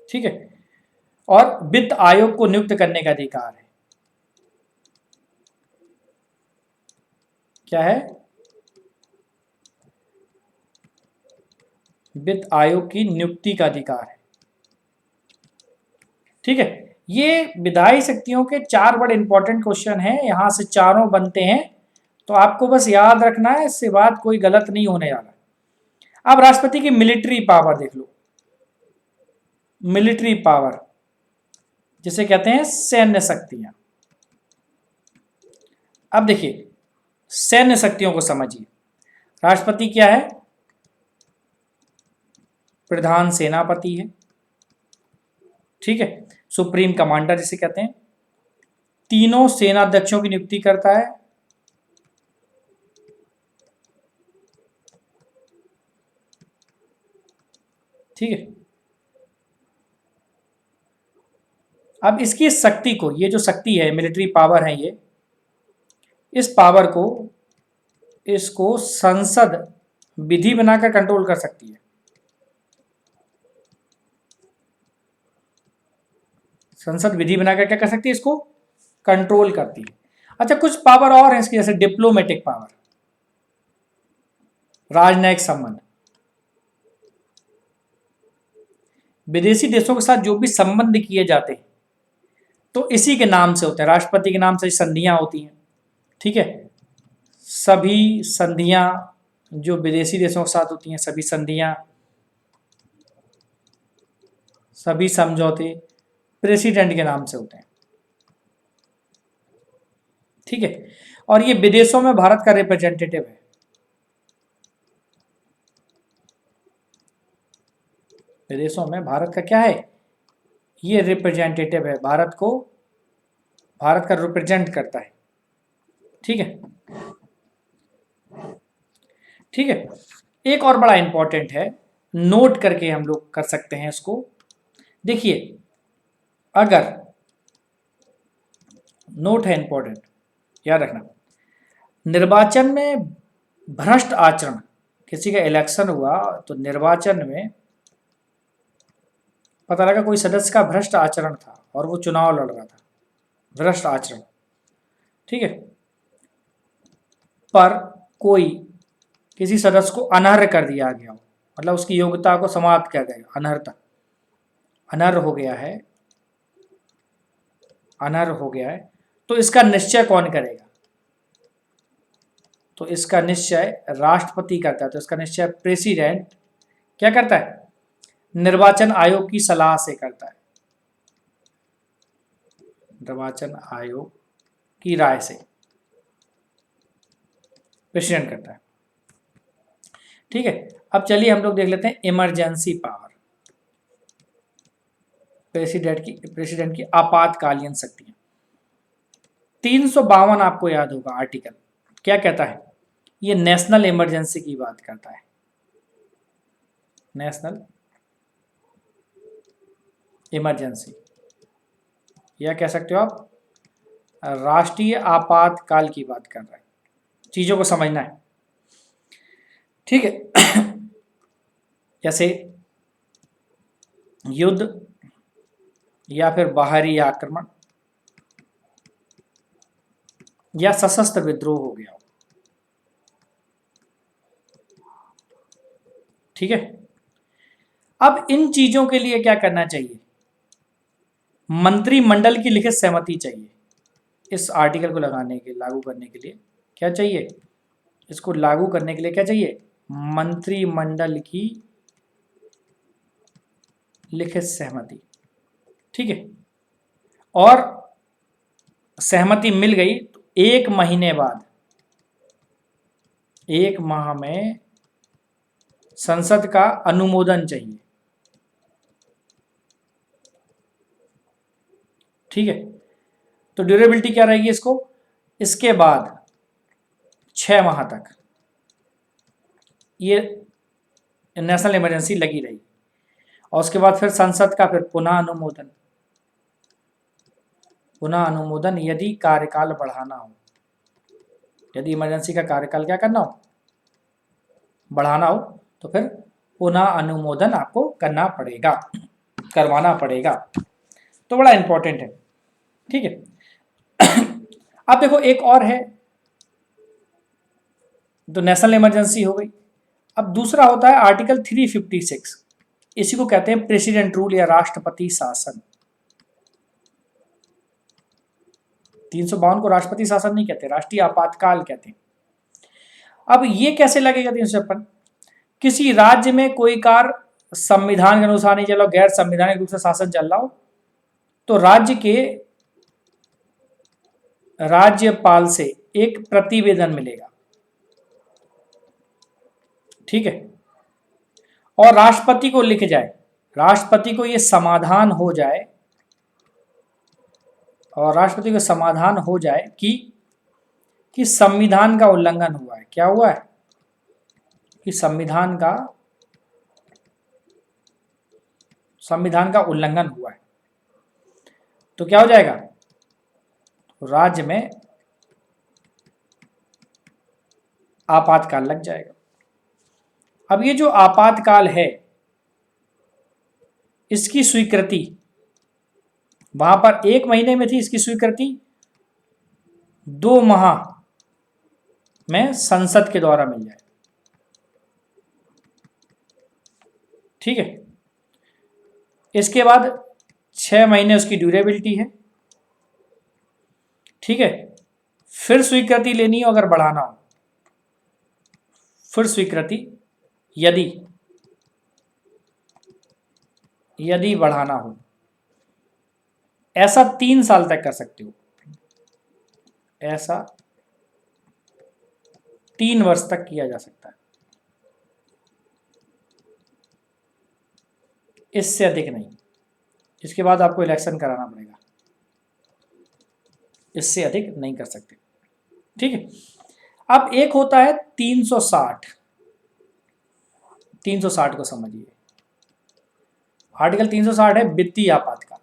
S1: ठीक है, और वित्त आयोग को नियुक्त करने का अधिकार है। क्या है, वित्त आयोग की नियुक्ति का अधिकार है। ठीक है, ये विधायी शक्तियों के 4 बड़े इंपॉर्टेंट क्वेश्चन हैं, यहां से चारों बनते हैं, तो आपको बस याद रखना है, इससे बात कोई गलत नहीं होने जा रहा। अब राष्ट्रपति की मिलिट्री पावर देख लो, मिलिट्री पावर जिसे कहते हैं सैन्य शक्तियां। अब देखिए सैन्य शक्तियों को समझिए। राष्ट्रपति क्या है? प्रधान सेनापति है। ठीक है, सुप्रीम कमांडर जिसे कहते हैं, तीनों सेनाध्यक्षों की नियुक्ति करता है। ठीक है, अब इसकी शक्ति को, ये जो शक्ति है मिलिट्री पावर है, ये इस पावर को, इसको संसद विधि बनाकर कंट्रोल कर सकती है। संसद विधि बनाकर क्या कर सकती है? इसको कंट्रोल करती है। अच्छा, कुछ पावर और है इसकी, जैसे डिप्लोमेटिक पावर, राजनयिक संबंध, विदेशी देशों के साथ जो भी संबंध किए जाते हैं तो इसी के नाम से होते हैं, राष्ट्रपति के नाम से संधियां होती हैं। ठीक है, सभी संधियां जो विदेशी देशों के साथ होती हैं, सभी संधियां, सभी समझौते प्रेसिडेंट के नाम से होते हैं। ठीक है, और ये विदेशों में भारत का रिप्रेजेंटेटिव है। विदेशों में भारत का क्या है? ये रिप्रेजेंटेटिव है, भारत को, भारत का रिप्रेजेंट करता है। ठीक है, ठीक है, एक और बड़ा इंपॉर्टेंट है, नोट करके हम लोग कर सकते हैं इसको। देखिए, अगर नोट है इंपॉर्टेंट, याद रखना, निर्वाचन में भ्रष्ट आचरण, किसी का इलेक्शन हुआ तो निर्वाचन में पता लगा कोई सदस्य का भ्रष्ट आचरण था और वो चुनाव लड़ रहा था, भ्रष्ट आचरण। ठीक है, पर कोई किसी सदस्य को अनर्ह कर दिया गया हो, मतलब उसकी योग्यता को समाप्त किया गया, अनर्हता, अनर्ह हो गया है, अनर्ह हो गया है, तो इसका निश्चय कौन करेगा? तो इसका निश्चय राष्ट्रपति करता है। तो इसका निश्चय प्रेसिडेंट क्या करता है? निर्वाचन आयोग की सलाह से करता है, निर्वाचन आयोग की राय से प्रेसिडेंट करता है। ठीक है, अब चलिए हम लोग देख लेते हैं इमरजेंसी पावर, प्रेसिडेंट की आपातकालीन शक्तियां। 352 आपको याद होगा आर्टिकल, क्या कहता है? ये नेशनल इमरजेंसी की बात करता है, नेशनल इमरजेंसी, या कह सकते हो आप राष्ट्रीय आपातकाल की बात कर रहा है। चीजों को समझना है। ठीक है, जैसे युद्ध या फिर बाहरी आक्रमण या सशस्त्र विद्रोह हो गया। ठीक है, अब इन चीजों के लिए क्या करना चाहिए? मंत्रिमंडल की लिखित सहमति चाहिए। इस आर्टिकल को लगाने के, लागू करने के लिए क्या चाहिए? इसको लागू करने के लिए क्या चाहिए? मंत्रिमंडल की लिखित सहमति। ठीक है, और सहमति मिल गई तो 1 महीने बाद, 1 माह में संसद का अनुमोदन चाहिए। ठीक है, तो ड्यूरेबिलिटी क्या रहेगी इसको? इसके बाद 6 माह तक ये नेशनल इमरजेंसी लगी रही, और उसके बाद फिर संसद का फिर पुनः अनुमोदन, पुनः अनुमोदन यदि कार्यकाल बढ़ाना हो, यदि इमरजेंसी का कार्यकाल क्या करना हो? बढ़ाना हो, तो फिर पुनः अनुमोदन आपको करना पड़ेगा, करवाना पड़ेगा। तो बड़ा इंपॉर्टेंट है। ठीक है, अब देखो एक और है, तो नेशनल इमरजेंसी हो गई, अब दूसरा होता है आर्टिकल 356, इसी को कहते हैं प्रेसिडेंट रूल या राष्ट्रपति शासन। 352 को राष्ट्रपति शासन नहीं कहते, राष्ट्रीय आपातकाल कहते हैं। अब ये कैसे लगेगा 356? किसी राज्य में कोई कार्य संविधान के अनुसार नहीं चला, गैर संवैधानिक रूप से शासन चल रहा हो, तो राज्य के राज्यपाल से एक प्रतिवेदन मिलेगा, ठीक है, और राष्ट्रपति को लिख जाए, राष्ट्रपति को ये समाधान हो जाए, और राष्ट्रपति को समाधान हो जाए कि संविधान का उल्लंघन हुआ है। क्या हुआ है? कि संविधान का उल्लंघन हुआ है, तो क्या हो जाएगा? राज्य में आपातकाल लग जाएगा। अब ये जो आपातकाल है, इसकी स्वीकृति वहां पर 1 महीने में थी, इसकी स्वीकृति 2 माह में संसद के द्वारा मिल जाए, ठीक है। इसके बाद 6 महीने उसकी ड्यूरेबिलिटी है, ठीक है। फिर स्वीकृति लेनी हो, अगर बढ़ाना हो, फिर स्वीकृति यदि बढ़ाना हो, ऐसा 3 साल तक कर सकते हो, ऐसा 3 वर्ष तक किया जा सकता है, इससे अधिक नहीं। इसके बाद आपको इलेक्शन कराना पड़ेगा, इससे अधिक नहीं कर सकते, ठीक है। अब एक होता है 360, 360 को समझिए। आर्टिकल 360 है वित्तीय आपातकाल,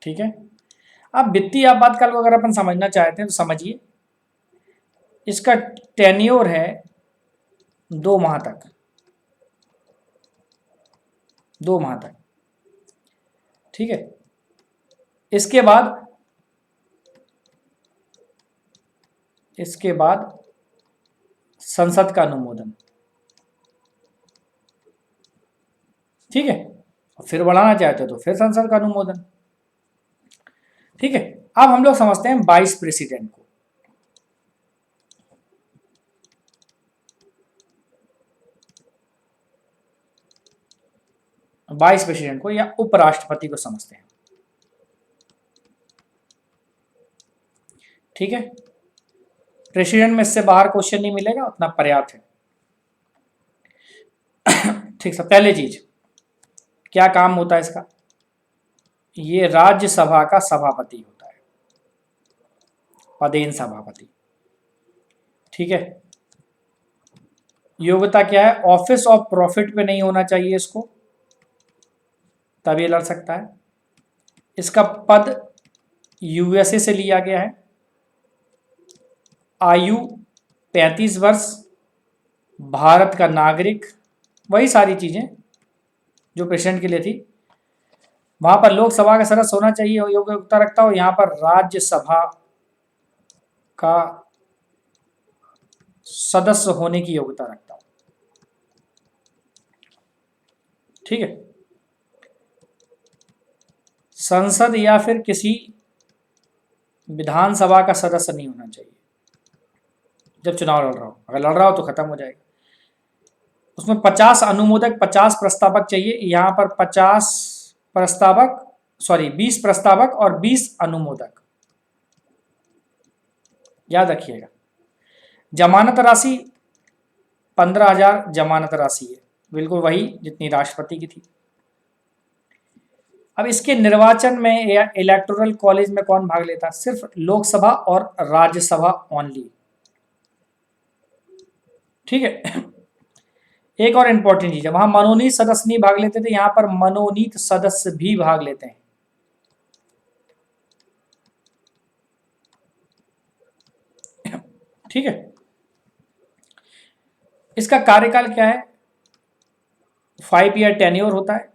S1: ठीक है। अब वित्तीय आपातकाल को अगर अपन समझना चाहते हैं तो समझिए, इसका टेन्योर है 2 माह तक, 2 माह तक, ठीक है। इसके बाद संसद का अनुमोदन, ठीक है। फिर बढ़ाना चाहते हो तो फिर संसद का अनुमोदन, ठीक है। अब हम लोग समझते हैं वाइस प्रेसिडेंट को। वाइस प्रेसिडेंट को या उपराष्ट्रपति को समझते हैं, ठीक है। प्रेसिडेंट में इससे बाहर क्वेश्चन नहीं मिलेगा, उतना पर्याप्त है, ठीक है। पहली चीज, क्या काम होता है इसका? ये राज्यसभा का सभापति होता है, पदेन सभापति, ठीक है। योग्यता क्या है? ऑफिस ऑफ प्रॉफिट पे नहीं होना चाहिए इसको, तब ये लड़ सकता है। इसका पद यूएसए से लिया गया है, आयु 35 वर्ष, भारत का नागरिक, वही सारी चीजें जो प्रेसिडेंट के लिए थी। वहां पर लोकसभा का सदस्य होना चाहिए, योग्यता रखता हो। यहां पर राज्यसभा का सदस्य होने की योग्यता रखता हो, ठीक है। संसद या फिर किसी विधानसभा का सदस्य नहीं होना चाहिए जब चुनाव लड़ रहा हो। अगर लड़ रहा हो तो खत्म हो जाएगा। उसमें 50 अनुमोदक, 50 प्रस्तावक चाहिए। यहां पर 20 प्रस्तावक और 20 अनुमोदक, याद रखिएगा। जमानत राशि 15,000 जमानत राशि है, बिल्कुल वही जितनी राष्ट्रपति की थी। अब इसके निर्वाचन में या इलेक्टोरल कॉलेज में कौन भाग लेता? सिर्फ लोकसभा और राज्यसभा ओनली, ठीक है। एक और इंपॉर्टेंट चीज है, वहां मनोनीत सदस्य नहीं भाग लेते थे, यहां पर मनोनीत सदस्य भी भाग लेते हैं, ठीक है। इसका कार्यकाल क्या है? 5 ईयर टेन्योर होता है।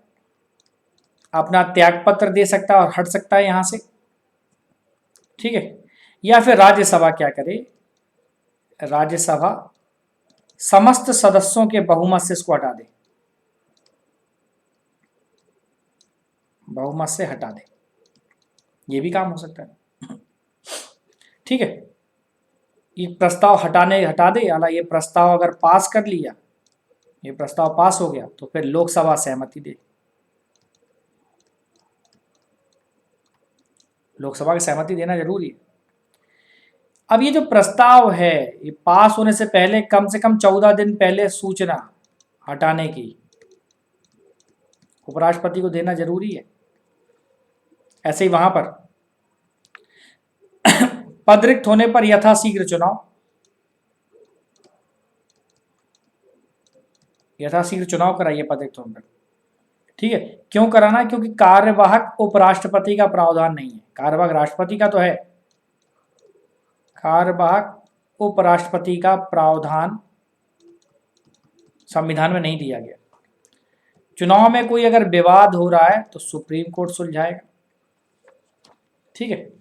S1: अपना त्यागपत्र दे सकता है और हट सकता है यहां से, ठीक है। या फिर राज्यसभा क्या करे? राज्यसभा समस्त सदस्यों के बहुमत से इसको हटा दे, बहुमत से हटा दे, ये भी काम हो सकता है। ठीक है, ये प्रस्ताव हटा दे, हालांकि ये प्रस्ताव अगर पास कर लिया, ये प्रस्ताव पास हो गया तो फिर लोकसभा सहमति दे, लोकसभा की सहमति देना जरूरी है। अब ये जो प्रस्ताव है, ये पास होने से पहले कम से कम 14 दिन पहले सूचना हटाने की उपराष्ट्रपति को देना जरूरी है। ऐसे ही वहां पर पद रिक्त होने पर यथाशीघ्र चुनाव, यथाशीघ्र चुनाव कराइए पद रिक्त होने पर। ठीक है, क्यों कराना? क्योंकि कार्यवाहक उपराष्ट्रपति का प्रावधान नहीं है, कार्यवाहक राष्ट्रपति का तो है, कार्यवाहक उपराष्ट्रपति का प्रावधान संविधान में नहीं दिया गया। चुनाव में कोई अगर विवाद हो रहा है तो सुप्रीम कोर्ट सुलझाएगा। ठीक है,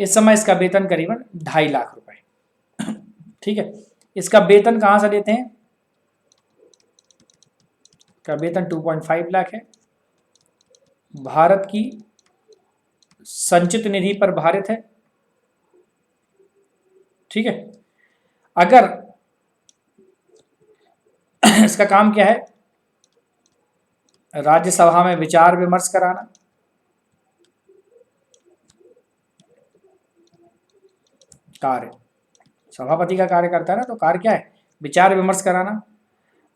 S1: इस समय इसका वेतन करीबन 2.5 लाख रुपए। ठीक है, इसका वेतन कहां से देते हैं? का वेतन 2.5 लाख है, भारत की संचित निधि पर भारित है। ठीक है, अगर इसका काम क्या है? राज्यसभा में विचार विमर्श कराना, कार्य सभापति का कार्य करता है ना, तो कार्य क्या है? विचार विमर्श कराना।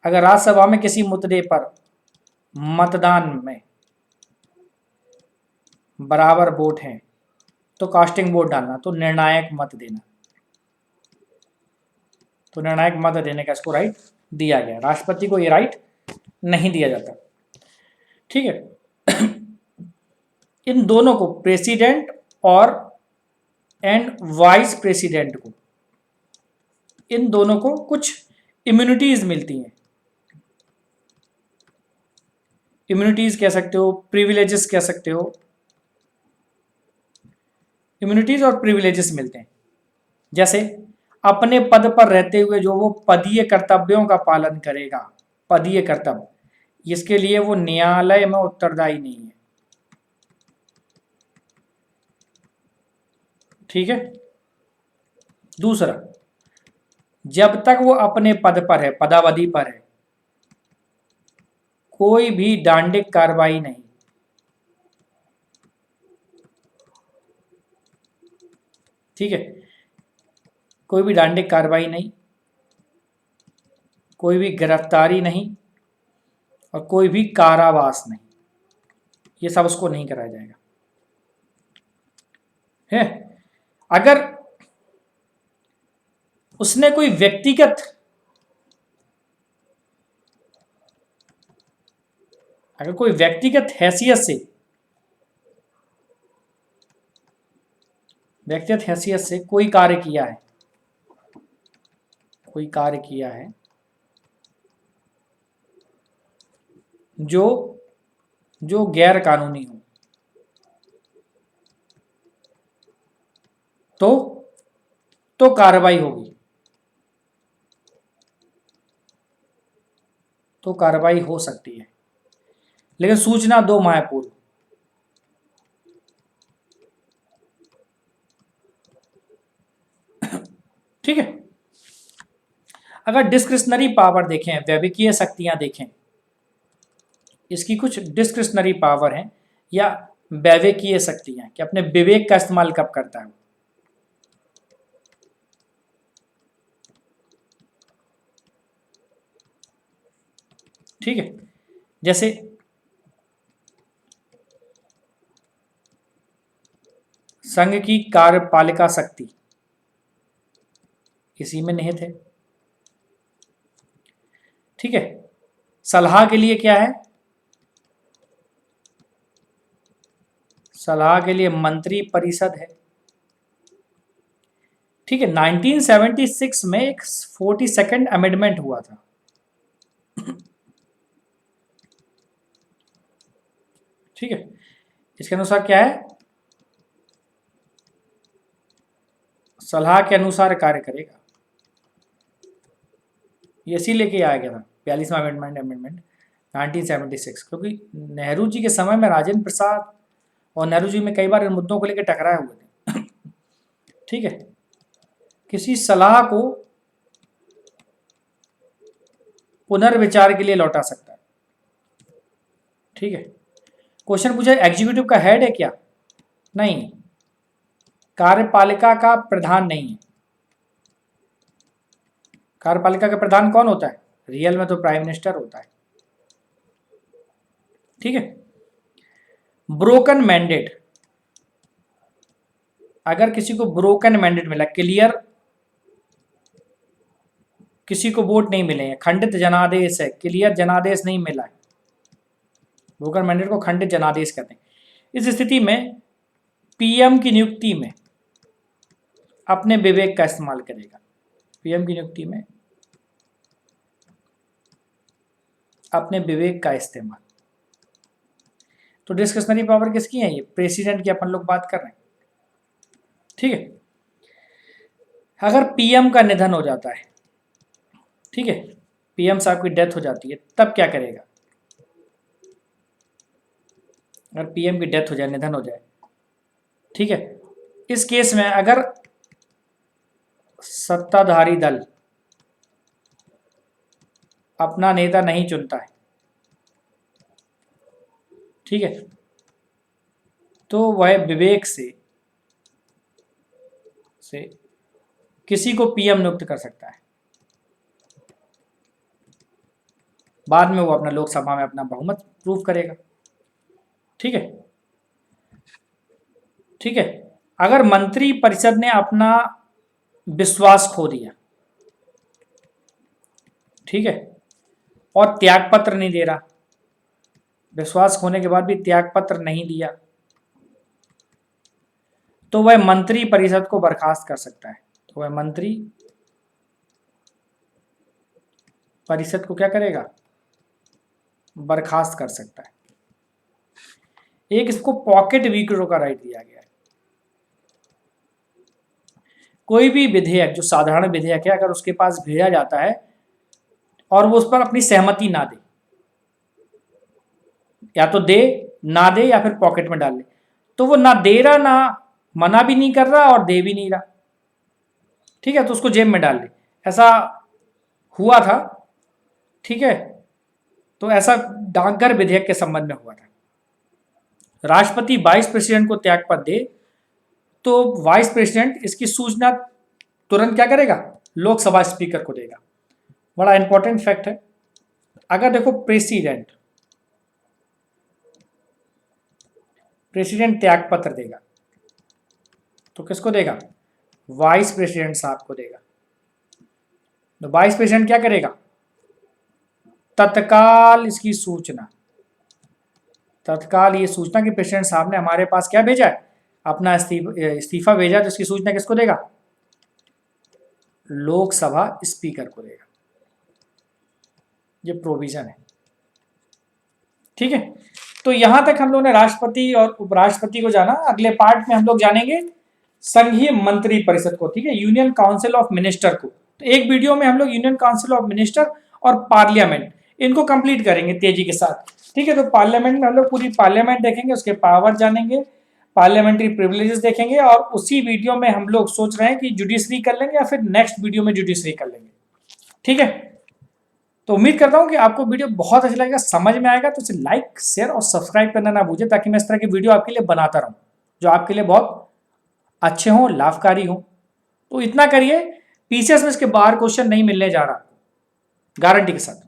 S1: अगर राज्यसभा में किसी मुद्दे पर मतदान में बराबर वोट हैं तो कास्टिंग वोट डालना, तो निर्णायक मत देना, तो निर्णायक मत देने का इसको राइट दिया गया। राष्ट्रपति को ये राइट नहीं दिया जाता। ठीक है, इन दोनों को, प्रेसिडेंट और एंड वाइस प्रेसिडेंट को, इन दोनों को कुछ इम्यूनिटीज मिलती हैं। इम्यूनिटीज कह सकते हो, प्रिविलेजेस कह सकते हो, इम्यूनिटीज और प्रिविलेजेस मिलते हैं। जैसे अपने पद पर रहते हुए जो वो पदीय कर्तव्यों का पालन करेगा, पदीय कर्तव्य, इसके लिए वो न्यायालय में उत्तरदायी नहीं है। ठीक है, दूसरा, जब तक वो अपने पद पर है, पदावधि पर है, कोई भी डांडिक कार्रवाई नहीं। ठीक है, कोई भी डांडिक कार्रवाई नहीं, कोई भी गिरफ्तारी नहीं, और कोई भी कारावास नहीं, ये सब उसको नहीं कराया जाएगा। है, अगर उसने कोई व्यक्तिगत, अगर कोई व्यक्तिगत हैसियत से, व्यक्तिगत हैसियत से कोई कार्य किया है, कोई कार्य किया है जो जो गैर कानूनी हो, तो कार्रवाई होगी, तो कार्रवाई हो सकती है, लेकिन सूचना 2 माह पूर्व। ठीक है, अगर डिस्क्रिशनरी पावर देखें, वैविकीय शक्तियां देखें, इसकी कुछ डिस्क्रिशनरी पावर हैं या वैविकीय शक्तियां, कि अपने विवेक का इस्तेमाल कब करता है। ठीक है, जैसे संघ की कार्यपालिका शक्ति इसी में निहित है। ठीक है, सलाह के लिए क्या है? सलाह के लिए मंत्री परिषद है। ठीक है, 1976 में एक 42nd अमेंडमेंट हुआ था। ठीक है, इसके अनुसार क्या है? सलाह के अनुसार कार्य करेगा। ये इसी लेके आया गया था 42वां अमेंडमेंट 1976, क्योंकि नेहरू जी के समय में राजेंद्र प्रसाद और नेहरू जी में कई बार इन मुद्दों को लेकर टकराए हुए थे। ठीक है, किसी सलाह को पुनर्विचार के लिए लौटा सकता है। ठीक है, क्वेश्चन पूछा एग्जीक्यूटिव का हेड है क्या? नहीं, कार्यपालिका का प्रधान नहीं है। कार्यपालिका का प्रधान कौन होता है? रियल में तो प्राइम मिनिस्टर होता है। ठीक है, ब्रोकन मैंडेट, अगर किसी को ब्रोकन मैंडेट मिला, क्लियर किसी को वोट नहीं मिले हैं, खंडित जनादेश है, क्लियर जनादेश नहीं मिला है, ब्रोकन मैंडेट को खंडित जनादेश कहते हैं। इस स्थिति में पीएम की नियुक्ति में अपने विवेक का इस्तेमाल करेगा। पीएम की नियुक्ति में अपने विवेक का इस्तेमाल। तो डिस्क्रिशनरी पावर किसकी है? ये प्रेसिडेंट की अपन लोग बात कर रहे हैं। ठीक है, अगर पीएम का निधन हो जाता है, ठीक है, पीएम साहब की डेथ हो जाती है, तब क्या करेगा? अगर पीएम की डेथ हो जाए, निधन हो जाए, ठीक है, इस केस में अगर सत्ताधारी दल अपना नेता नहीं चुनता है, ठीक है, तो वह विवेक से किसी को पीएम नियुक्त कर सकता है। बाद में वो अपना लोकसभा में अपना बहुमत प्रूव करेगा। ठीक है, ठीक है, अगर मंत्री परिषद ने अपना विश्वास खो दिया, ठीक है, और त्यागपत्र नहीं दे रहा, विश्वास खोने के बाद भी त्यागपत्र नहीं दिया, तो वह मंत्री परिषद को बर्खास्त कर सकता है। तो वह मंत्री परिषद को क्या करेगा? बर्खास्त कर सकता है। एक इसको पॉकेट वीटो का राइट दिया गया है। कोई भी विधेयक जो साधारण विधेयक है, अगर उसके पास भेजा जाता है और वो उस पर अपनी सहमति ना दे, या तो दे, ना दे, या फिर पॉकेट में डाल ले, तो वो ना दे रहा, ना मना भी नहीं कर रहा और दे भी नहीं रहा, ठीक है, तो उसको जेब में डाल ले। ऐसा हुआ था, ठीक है, तो ऐसा डाकघर विधेयक के संबंध में हुआ था। राष्ट्रपति वाइस प्रेसिडेंट को त्यागपत्र दे तो वाइस प्रेसिडेंट इसकी सूचना तुरंत क्या करेगा? लोकसभा स्पीकर को देगा। बड़ा इंपॉर्टेंट फैक्ट है। अगर देखो प्रेसिडेंट त्यागपत्र देगा तो किसको देगा? वाइस प्रेसिडेंट साहब को देगा। तो वाइस प्रेसिडेंट क्या करेगा? तत्काल इसकी सूचना, तत्काल ये सूचना कि प्रेसिडेंट साहब ने हमारे पास क्या भेजा है? अपना इस्तीफा भेजा, तो इसकी सूचना किसको देगा? लोकसभा स्पीकर को देगा। ये प्रोविजन है। ठीक है, तो यहां तक हम लोग ने राष्ट्रपति और उपराष्ट्रपति को जाना। अगले पार्ट में हम लोग जानेंगे संघीय मंत्री परिषद को, ठीक है, यूनियन काउंसिल ऑफ मिनिस्टर को। तो एक वीडियो में हम लोग यूनियन काउंसिल ऑफ मिनिस्टर और पार्लियामेंट इनको कंप्लीट करेंगे तेजी के साथ। ठीक है, तो पार्लियामेंट में हम लोग पूरी पार्लियामेंट देखेंगे, उसके पावर जानेंगे, पार्लियामेंट्री प्रिविलेजेस देखेंगे, और उसी वीडियो में हम लोग सोच रहे हैं कि जुडिशरी कर लेंगे या फिर नेक्स्ट वीडियो में जुडिशरी कर लेंगे। ठीक है, तो उम्मीद करता हूं कि आपको वीडियो बहुत अच्छा लगेगा, समझ में आएगा। तो इसे लाइक, शेयर और सब्सक्राइब करना ना भूलें, ताकि मैं इस तरह की वीडियो आपके लिए बनाता रहूं जो आपके लिए बहुत अच्छे हों, लाभकारी हों। तो इतना करिए, पीसीएस में इसके बाहर क्वेश्चन नहीं मिलने जा रहा, गारंटी के साथ।